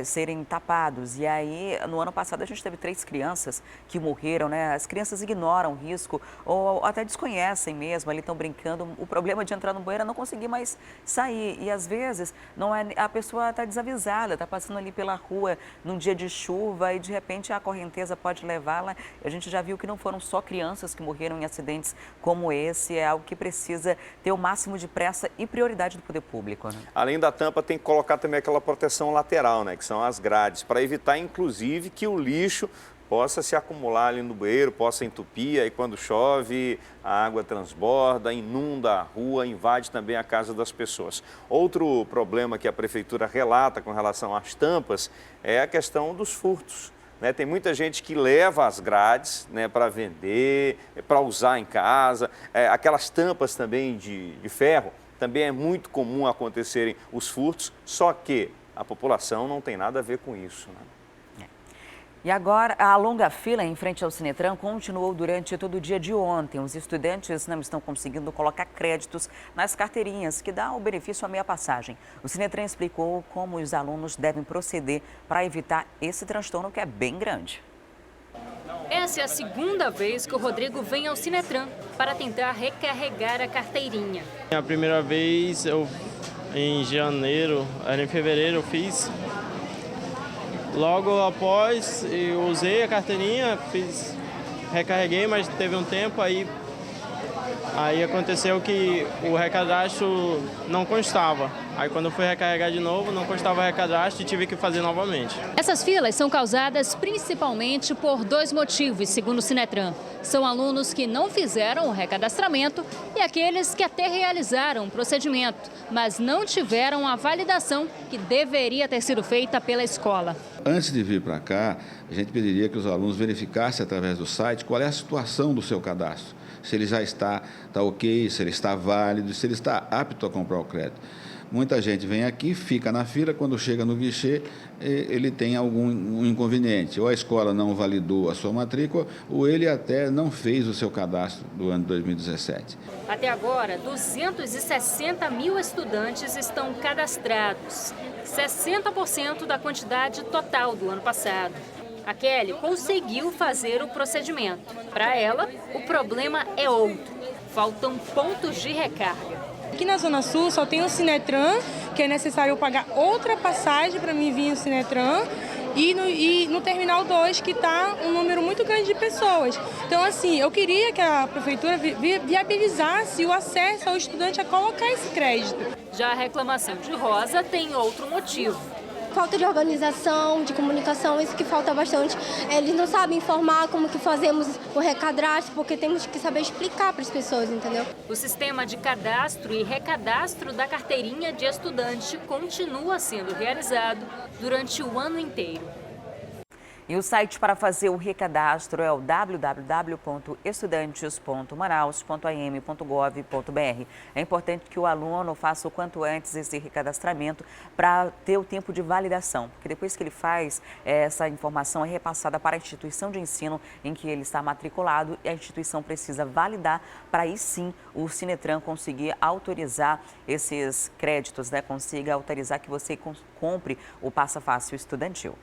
serem tapados. E aí, no ano passado, a gente teve 3 crianças que morreram, né? As crianças ignoram o risco ou até desconhecem mesmo, ali estão brincando. O problema de entrar no bueiro é não conseguir mais sair e às vezes não é, a pessoa está desavisada, está passando ali pela rua num dia de chuva e de repente a correnteza pode levá-la. A gente já viu que não foram só crianças que morreram em acidentes como esse, é algo que precisa ter o máximo de pressa e prioridade do poder público, né? Além da tampa, tem que colocar também aquela proteção lateral, né, que são as grades, para evitar inclusive que o lixo possa se acumular ali no bueiro, possa entupir, aí quando chove a água transborda, inunda a rua, invade também a casa das pessoas. Outro problema que a prefeitura relata com relação às tampas é a questão dos furtos, né? Tem muita gente que leva as grades, né, para vender, para usar em casa, aquelas tampas também de ferro, também é muito comum acontecerem os furtos, só que a população não tem nada a ver com isso, né? E agora, a longa fila em frente ao Sinetran continuou durante todo o dia de ontem. Os estudantes não estão conseguindo colocar créditos nas carteirinhas, que dá o benefício à meia passagem. O Sinetran explicou como os alunos devem proceder para evitar esse transtorno que é bem grande. Essa é a segunda vez que o Rodrigo vem ao Sinetran para tentar recarregar a carteirinha. A primeira vez, em janeiro, em fevereiro eu fiz. Logo após, eu usei a carteirinha, recarreguei, mas teve um tempo aí aconteceu que o recadastro não constava. Aí quando eu fui recarregar de novo, não constava o recadastro e tive que fazer novamente. Essas filas são causadas principalmente por 2 motivos, segundo o Sinetran. São alunos que não fizeram o recadastramento e aqueles que até realizaram o procedimento, mas não tiveram a validação que deveria ter sido feita pela escola. Antes de vir para cá, a gente pediria que os alunos verificassem através do site qual é a situação do seu cadastro. Se ele já está ok, se ele está válido, se ele está apto a comprar o crédito. Muita gente vem aqui, fica na fila, quando chega no guichê, ele tem algum inconveniente. Ou a escola não validou a sua matrícula, ou ele até não fez o seu cadastro do ano 2017. Até agora, 260 mil estudantes estão cadastrados, 60% da quantidade total do ano passado. A Kelly conseguiu fazer o procedimento. Para ela, o problema é outro. Faltam pontos de recarga. Aqui na Zona Sul só tem o Sinetran, que é necessário eu pagar outra passagem para mim vir no Sinetran. E no Terminal 2, que está um número muito grande de pessoas. Então, assim, eu queria que a prefeitura viabilizasse o acesso ao estudante a colocar esse crédito. Já a reclamação de Rosa tem outro motivo. Falta de organização, de comunicação, isso que falta bastante. Eles não sabem informar como que fazemos o recadastro, porque temos que saber explicar para as pessoas, entendeu? O sistema de cadastro e recadastro da carteirinha de estudante continua sendo realizado durante o ano inteiro. E o site para fazer o recadastro é o www.estudantes.manaus.am.gov.br. É importante que o aluno faça o quanto antes esse recadastramento para ter o tempo de validação, porque depois que ele faz, essa informação é repassada para a instituição de ensino em que ele está matriculado e a instituição precisa validar para aí sim o Sinetran conseguir autorizar esses créditos, né? Consiga autorizar que você compre o Passa Fácil estudantil.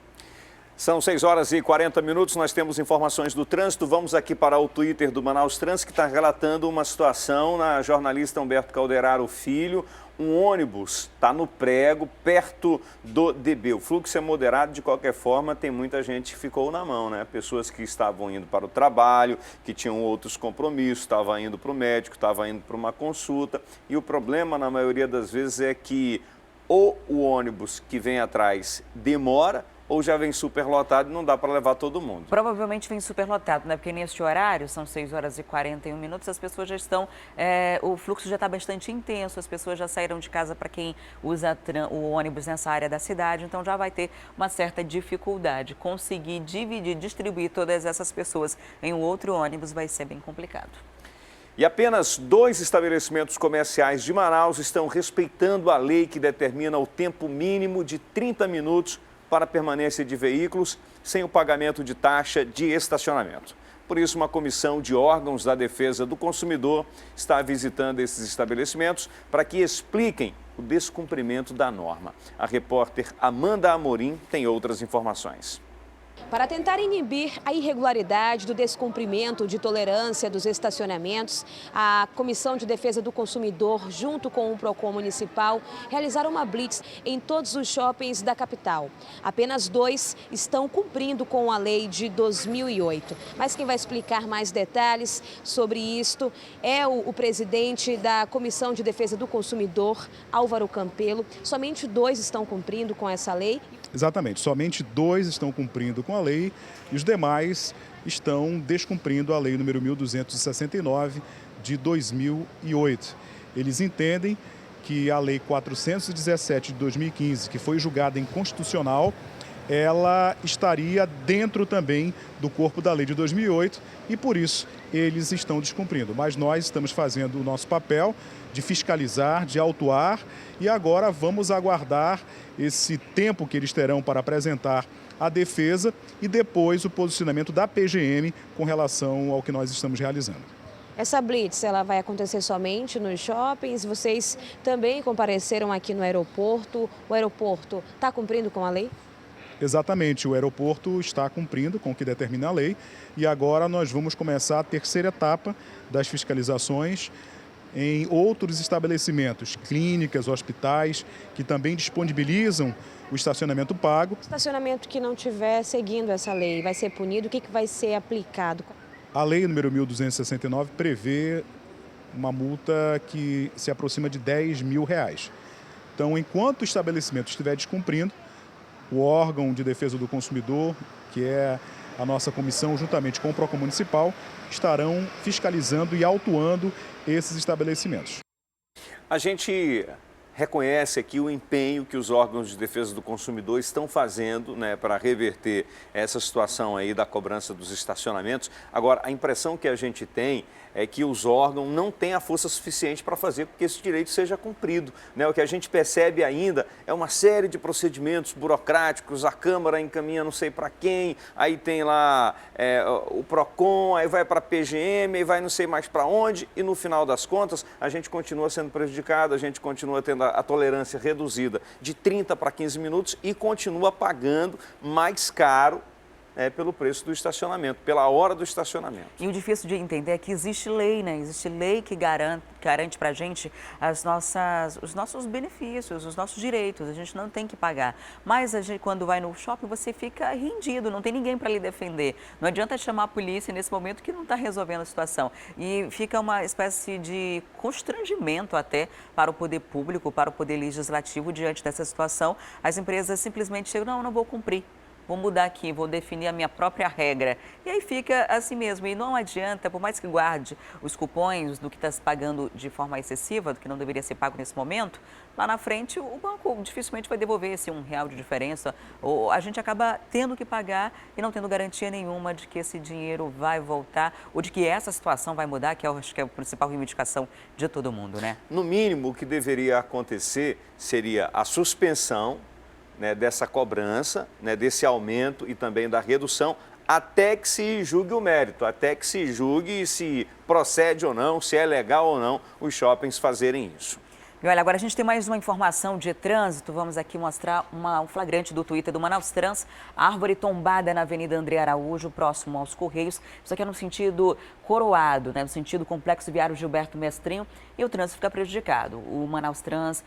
São 6h40, nós temos informações do trânsito. Vamos aqui para o Twitter do Manaus Trans, que está relatando uma situação na jornalista Humberto Calderaro Filho. Um ônibus está no prego, perto do DB. O fluxo é moderado, de qualquer forma, tem muita gente que ficou na mão, né? Pessoas que estavam indo para o trabalho, que tinham outros compromissos, estavam indo para o médico, estavam indo para uma consulta. E o problema, na maioria das vezes, é que ou o ônibus que vem atrás demora, ou já vem superlotado e não dá para levar todo mundo. Provavelmente vem superlotado, né? Porque neste horário, são 6h41, as pessoas já estão, o fluxo já está bastante intenso, as pessoas já saíram de casa para quem usa o ônibus nessa área da cidade, então já vai ter uma certa dificuldade. Conseguir distribuir todas essas pessoas em um outro ônibus vai ser bem complicado. E apenas 2 estabelecimentos comerciais de Manaus estão respeitando a lei que determina o tempo mínimo de 30 minutos para a permanência de veículos sem o pagamento de taxa de estacionamento. Por isso, uma comissão de órgãos da defesa do consumidor está visitando esses estabelecimentos para que expliquem o descumprimento da norma. A repórter Amanda Amorim tem outras informações. Para tentar inibir a irregularidade do descumprimento de tolerância dos estacionamentos, a Comissão de Defesa do Consumidor, junto com o Procon Municipal, realizaram uma blitz em todos os shoppings da capital. Apenas 2 estão cumprindo com a lei de 2008. Mas quem vai explicar mais detalhes sobre isto é o presidente da Comissão de Defesa do Consumidor, Álvaro Campelo. Somente 2 estão cumprindo com essa lei. Exatamente, somente 2 estão cumprindo com a lei e os demais estão descumprindo a lei número 1269 de 2008. Eles entendem que a lei 417 de 2015, que foi julgada inconstitucional, ela estaria dentro também do corpo da lei de 2008 e por isso eles estão descumprindo. Mas nós estamos fazendo o nosso papel de fiscalizar, de autuar e agora vamos aguardar esse tempo que eles terão para apresentar a defesa e depois o posicionamento da PGM com relação ao que nós estamos realizando. Essa blitz, ela vai acontecer somente nos shoppings? Vocês também compareceram aqui no aeroporto. O aeroporto está cumprindo com a lei? Exatamente, o aeroporto está cumprindo com o que determina a lei e agora nós vamos começar a terceira etapa das fiscalizações em outros estabelecimentos, clínicas, hospitais, que também disponibilizam o estacionamento pago. O estacionamento que não estiver seguindo essa lei vai ser punido? O que vai ser aplicado? A lei número 1269 prevê uma multa que se aproxima de R$10 mil. Então, enquanto o estabelecimento estiver descumprindo, o órgão de defesa do consumidor, que é a nossa comissão, juntamente com o Procon Municipal, estarão fiscalizando e autuando esses estabelecimentos. A gente reconhece aqui o empenho que os órgãos de defesa do consumidor estão fazendo, né, para reverter essa situação aí da cobrança dos estacionamentos. Agora, a impressão que a gente tem é que os órgãos não têm a força suficiente para fazer com que esse direito seja cumprido, né? O que a gente percebe ainda é uma série de procedimentos burocráticos, a Câmara encaminha não sei para quem, aí tem lá o Procon, aí vai para a PGM, aí vai não sei mais para onde, e no final das contas a gente continua sendo prejudicado, a gente continua tendo a tolerância reduzida de 30 para 15 minutos e continua pagando mais caro pelo preço do estacionamento, pela hora do estacionamento. E o difícil de entender é que existe lei, né? Existe lei que garante para a gente os nossos benefícios, os nossos direitos. A gente não tem que pagar. Mas a gente, quando vai no shopping, você fica rendido, não tem ninguém para lhe defender. Não adianta chamar a polícia nesse momento que não está resolvendo a situação. E fica uma espécie de constrangimento até para o poder público, para o poder legislativo diante dessa situação. As empresas simplesmente chegam, não vou cumprir. Vou mudar aqui, vou definir a minha própria regra. E aí fica assim mesmo. E não adianta, por mais que guarde os cupons do que está se pagando de forma excessiva, do que não deveria ser pago nesse momento, lá na frente o banco dificilmente vai devolver esse R$1 de diferença. Ou a gente acaba tendo que pagar e não tendo garantia nenhuma de que esse dinheiro vai voltar ou de que essa situação vai mudar, que acho que é a principal reivindicação de todo mundo, né? No mínimo, o que deveria acontecer seria a suspensão, né, dessa cobrança, né, desse aumento e também da redução, até que se julgue o mérito, até que se julgue se procede ou não, se é legal ou não os shoppings fazerem isso. E olha, agora a gente tem mais uma informação de trânsito. Vamos aqui mostrar um flagrante do Twitter do Manaus Trans. Árvore tombada na Avenida André Araújo, próximo aos Correios. Isso aqui é no sentido Coroado, né? No sentido Complexo Viário Gilberto Mestrinho. E o trânsito fica prejudicado. O Manaus Trans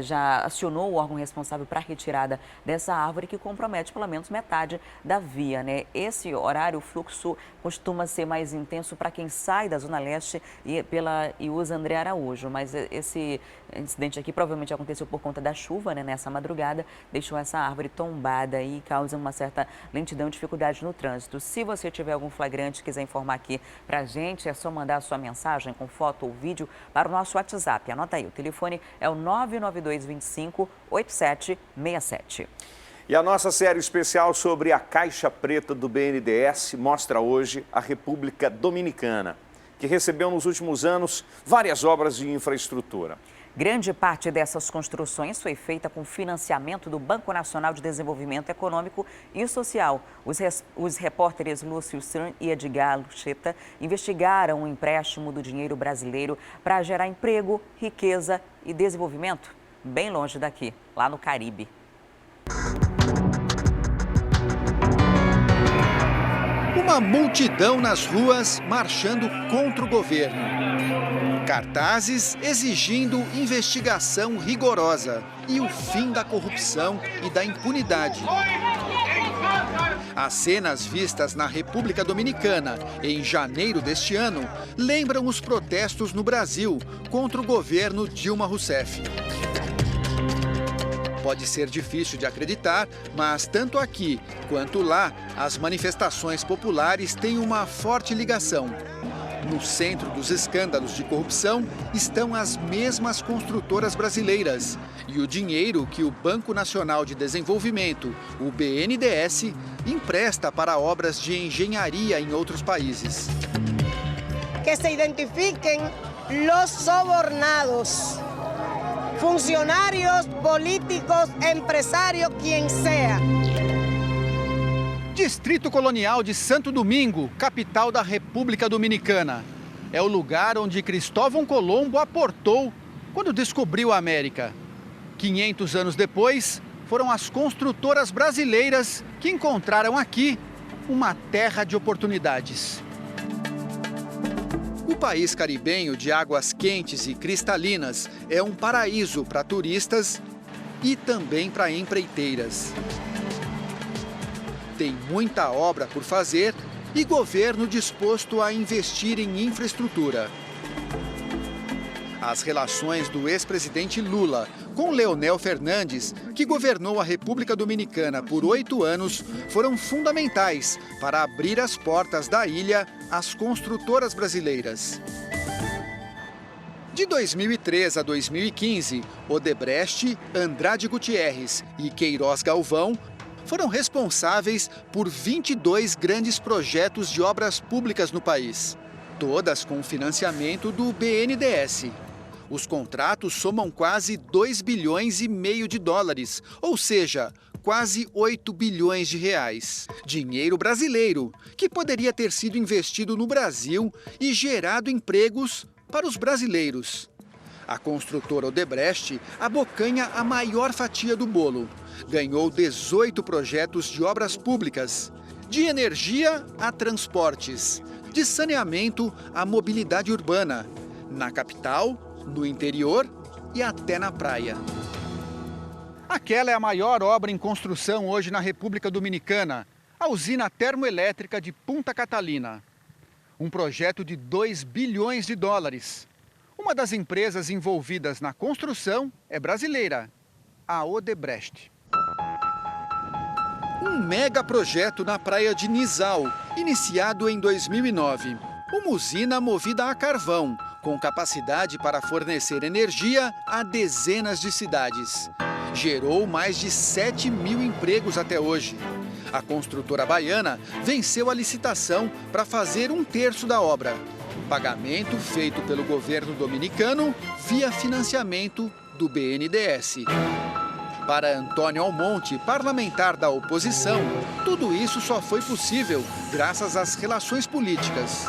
já acionou o órgão responsável para a retirada dessa árvore que compromete pelo menos metade da via, né? Esse horário, o fluxo costuma ser mais intenso para quem sai da Zona Leste e usa André Araújo. Mas esse incidente aqui provavelmente aconteceu por conta da chuva, né? Nessa madrugada, deixou essa árvore tombada e causa uma certa lentidão e dificuldade no trânsito. Se você tiver algum flagrante e quiser informar aqui para a gente, é só mandar a sua mensagem com foto ou vídeo para o nosso WhatsApp. Anota aí, o telefone é o 992 25 8767. E a nossa série especial sobre a Caixa Preta do BNDES mostra hoje a República Dominicana. que recebeu nos últimos anos várias obras de infraestrutura. Grande parte dessas construções foi feita com financiamento do Banco Nacional de Desenvolvimento Econômico e Social. Os repórteres Lúcio Stern e Edgar Lucheta investigaram o empréstimo do dinheiro brasileiro para gerar emprego, riqueza e desenvolvimento bem longe daqui, lá no Caribe. Uma multidão nas ruas marchando contra o governo. Cartazes exigindo investigação rigorosa e o fim da corrupção e da impunidade. As cenas vistas na República Dominicana em janeiro deste ano lembram os protestos no Brasil contra o governo Dilma Rousseff. Pode ser difícil de acreditar, mas tanto aqui quanto lá, as manifestações populares têm uma forte ligação. No centro dos escândalos de corrupção estão as mesmas construtoras brasileiras e o dinheiro que o Banco Nacional de Desenvolvimento, o BNDES, empresta para obras de engenharia em outros países. Que se identifiquem os sobornados, funcionários, políticos, empresários, quem seja. Distrito Colonial de Santo Domingo, capital da República Dominicana. É o lugar onde Cristóvão Colombo aportou quando descobriu a América. 500 anos depois, foram as construtoras brasileiras que encontraram aqui uma terra de oportunidades. O país caribenho de águas quentes e cristalinas é um paraíso para turistas e também para empreiteiras. Tem muita obra por fazer e governo disposto a investir em infraestrutura. As relações do ex-presidente Lula com Leonel Fernandes, que governou a República Dominicana por 8 anos, foram fundamentais para abrir as portas da ilha às construtoras brasileiras. De 2003 a 2015, Odebrecht, Andrade Gutierrez e Queiroz Galvão foram responsáveis por 22 grandes projetos de obras públicas no país, todas com financiamento do BNDES. Os contratos somam quase 2,5 bilhões de dólares, ou seja, quase 8 bilhões de reais. Dinheiro brasileiro, que poderia ter sido investido no Brasil e gerado empregos para os brasileiros. A construtora Odebrecht abocanha a maior fatia do bolo. Ganhou 18 projetos de obras públicas, de energia a transportes, de saneamento a mobilidade urbana, na capital, no interior e até na praia. Aquela é a maior obra em construção hoje na República Dominicana, a usina termoelétrica de Punta Catalina. Um projeto de 2 bilhões de dólares. Uma das empresas envolvidas na construção é brasileira, a Odebrecht. Um mega projeto na praia de Nizal, iniciado em 2009. Uma usina movida a carvão, com capacidade para fornecer energia a dezenas de cidades. Gerou mais de 7 mil empregos até hoje. A construtora baiana venceu a licitação para fazer 1/3 da obra. Pagamento feito pelo governo dominicano via financiamento do BNDES. Para Antônio Almonte, parlamentar da oposição, tudo isso só foi possível graças às relações políticas.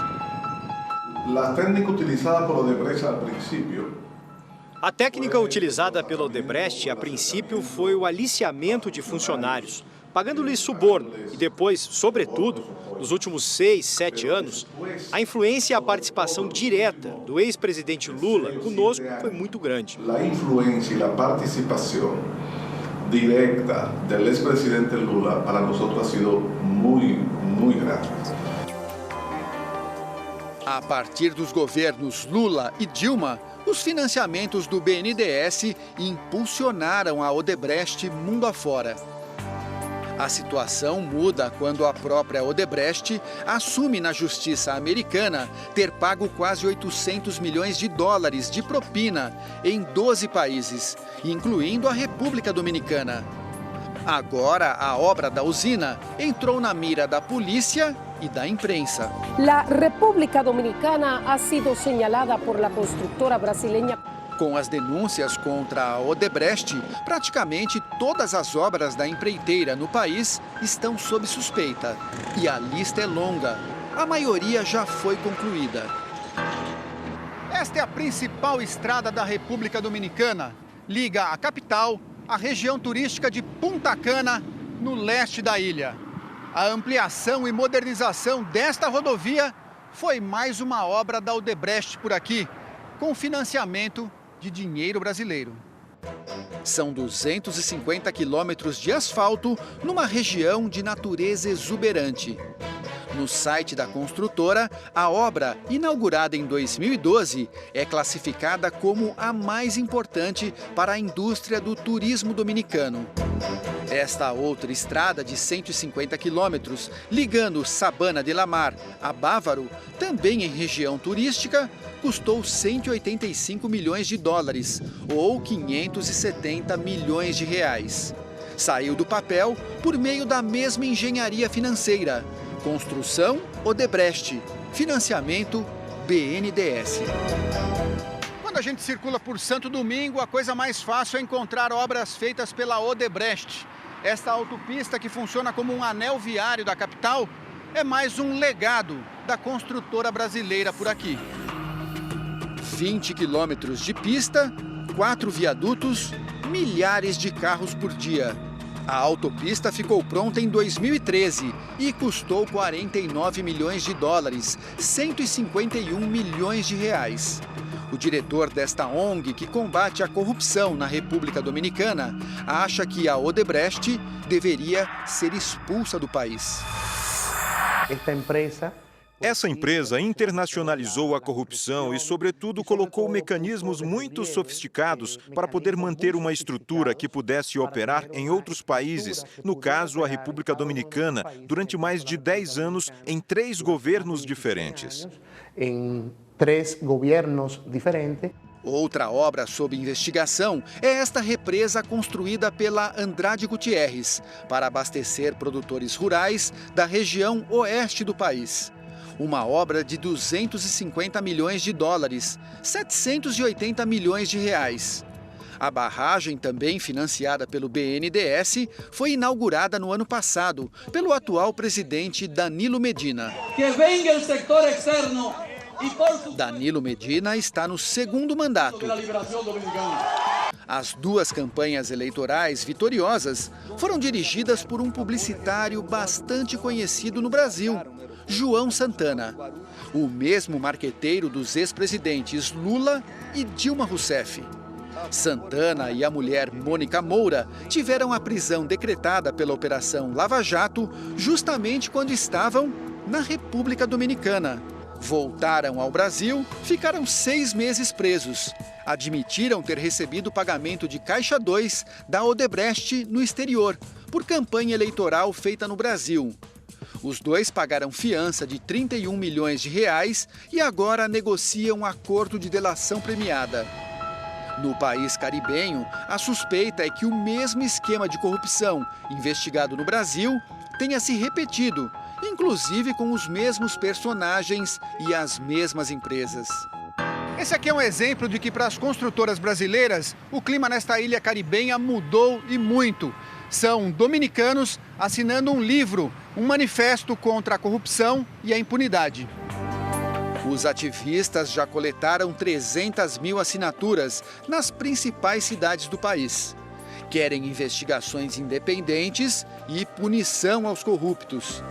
A técnica utilizada pela Odebrecht, a princípio, foi o aliciamento de funcionários, pagando-lhes suborno e depois, sobretudo, nos últimos 6, 7 anos, a influência e a participação direta do ex-presidente Lula conosco foi muito grande. A influência e a participação direta do ex-presidente Lula para nós ha sido muito grande. A partir dos governos Lula e Dilma, os financiamentos do BNDES impulsionaram a Odebrecht mundo afora. A situação muda quando a própria Odebrecht assume na justiça americana ter pago quase 800 milhões de dólares de propina em 12 países, incluindo a República Dominicana. Agora, a obra da usina entrou na mira da polícia e da imprensa. A República Dominicana ha sido señalada por la constructora brasileña. Com as denúncias contra a Odebrecht, praticamente todas as obras da empreiteira no país estão sob suspeita. E a lista é longa. A maioria já foi concluída. Esta é a principal estrada da República Dominicana. Liga a capital à região turística de Punta Cana, no leste da ilha. A ampliação e modernização desta rodovia foi mais uma obra da Odebrecht por aqui, com financiamento de dinheiro brasileiro. São 250 quilômetros de asfalto numa região de natureza exuberante. No site da construtora, a obra, inaugurada em 2012, é classificada como a mais importante para a indústria do turismo dominicano. Esta outra estrada de 150 quilômetros, ligando Sabana de la Mar a Bávaro, também em região turística, custou 185 milhões de dólares, ou 570 milhões de reais. Saiu do papel por meio da mesma engenharia financeira. Construção Odebrecht, financiamento BNDES. Quando a gente circula por Santo Domingo, a coisa mais fácil é encontrar obras feitas pela Odebrecht. Esta autopista, que funciona como um anel viário da capital, é mais um legado da construtora brasileira por aqui. 20 quilômetros de pista, 4 viadutos, milhares de carros por dia. A autopista ficou pronta em 2013 e custou 49 milhões de dólares, 151 milhões de reais. O diretor desta ONG, que combate a corrupção na República Dominicana, acha que a Odebrecht deveria ser expulsa do país. Essa empresa internacionalizou a corrupção e, sobretudo, colocou mecanismos muito sofisticados para poder manter uma estrutura que pudesse operar em outros países, no caso, a República Dominicana, durante mais de 10 anos em 3 governos diferentes. Outra obra sob investigação é esta represa construída pela Andrade Gutierrez para abastecer produtores rurais da região oeste do país. Uma obra de 250 milhões de dólares, 780 milhões de reais. A barragem, também financiada pelo BNDES, foi inaugurada no ano passado pelo atual presidente Danilo Medina. Que venha o setor externo. Danilo Medina está no segundo mandato. As 2 campanhas eleitorais vitoriosas foram dirigidas por um publicitário bastante conhecido no Brasil, João Santana, o mesmo marqueteiro dos ex-presidentes Lula e Dilma Rousseff. Santana e a mulher Mônica Moura tiveram a prisão decretada pela Operação Lava Jato justamente quando estavam na República Dominicana. Voltaram ao Brasil, ficaram 6 meses presos. Admitiram ter recebido pagamento de Caixa 2 da Odebrecht no exterior, por campanha eleitoral feita no Brasil. Os 2 pagaram fiança de 31 milhões de reais e agora negociam um acordo de delação premiada. No país caribenho, a suspeita é que o mesmo esquema de corrupção investigado no Brasil tenha se repetido, inclusive com os mesmos personagens e as mesmas empresas. Esse aqui é um exemplo de que, para as construtoras brasileiras, o clima nesta ilha caribenha mudou e muito. São dominicanos assinando um livro, um manifesto contra a corrupção e a impunidade. Os ativistas já coletaram 300 mil assinaturas nas principais cidades do país. Querem investigações independentes e punição aos corruptos.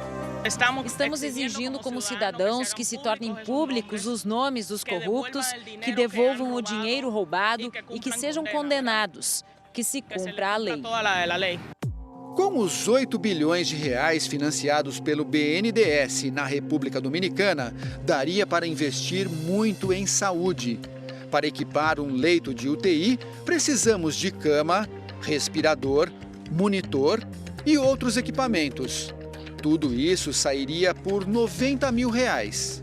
Estamos exigindo como cidadãos que se tornem públicos os nomes dos corruptos, que devolvam o dinheiro roubado e que sejam condenados, que se cumpra a lei. Com os 8 bilhões de reais financiados pelo BNDES na República Dominicana, daria para investir muito em saúde. Para equipar um leito de UTI, precisamos de cama, respirador, monitor e outros equipamentos. Tudo isso sairia por 90 mil reais.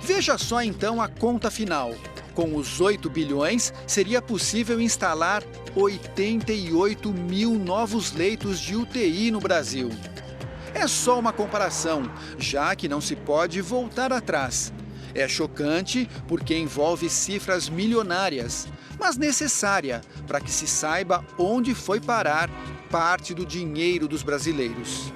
Veja só então a conta final. Com os 8 bilhões, seria possível instalar 88 mil novos leitos de UTI no Brasil. É só uma comparação, já que não se pode voltar atrás. É chocante porque envolve cifras milionárias, mas necessária para que se saiba onde foi parar parte do dinheiro dos brasileiros.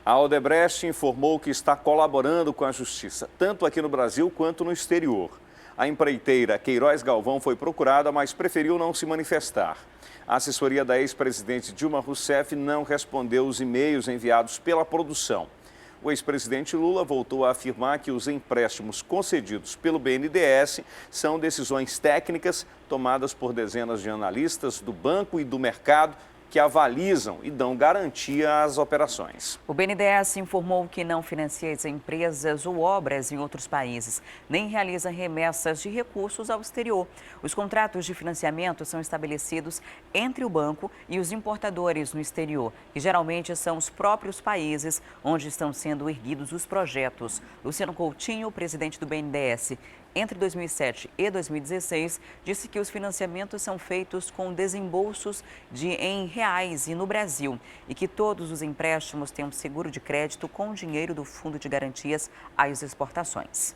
A Odebrecht informou que está colaborando com a justiça, tanto aqui no Brasil quanto no exterior. A empreiteira Queiroz Galvão foi procurada, mas preferiu não se manifestar. A assessoria da ex-presidente Dilma Rousseff não respondeu os e-mails enviados pela produção. O ex-presidente Lula voltou a afirmar que os empréstimos concedidos pelo BNDES são decisões técnicas tomadas por dezenas de analistas do banco e do mercado que avalizam e dão garantia às operações. O BNDES informou que não financia as empresas ou obras em outros países, nem realiza remessas de recursos ao exterior. Os contratos de financiamento são estabelecidos entre o banco e os importadores no exterior, que geralmente são os próprios países onde estão sendo erguidos os projetos. Luciano Coutinho, presidente do BNDES, entre 2007 e 2016, disse que os financiamentos são feitos com desembolsos em reais e no Brasil e que todos os empréstimos têm um seguro de crédito com dinheiro do Fundo de Garantias às Exportações.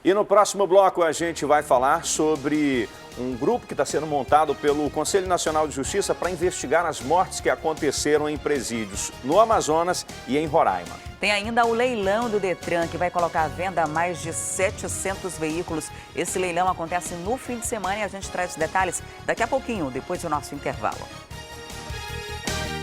E no próximo bloco a gente vai falar sobre um grupo que está sendo montado pelo Conselho Nacional de Justiça para investigar as mortes que aconteceram em presídios no Amazonas e em Roraima. Tem ainda o leilão do Detran, que vai colocar à venda mais de 700 veículos. Esse leilão acontece no fim de semana e a gente traz os detalhes daqui a pouquinho, depois do nosso intervalo.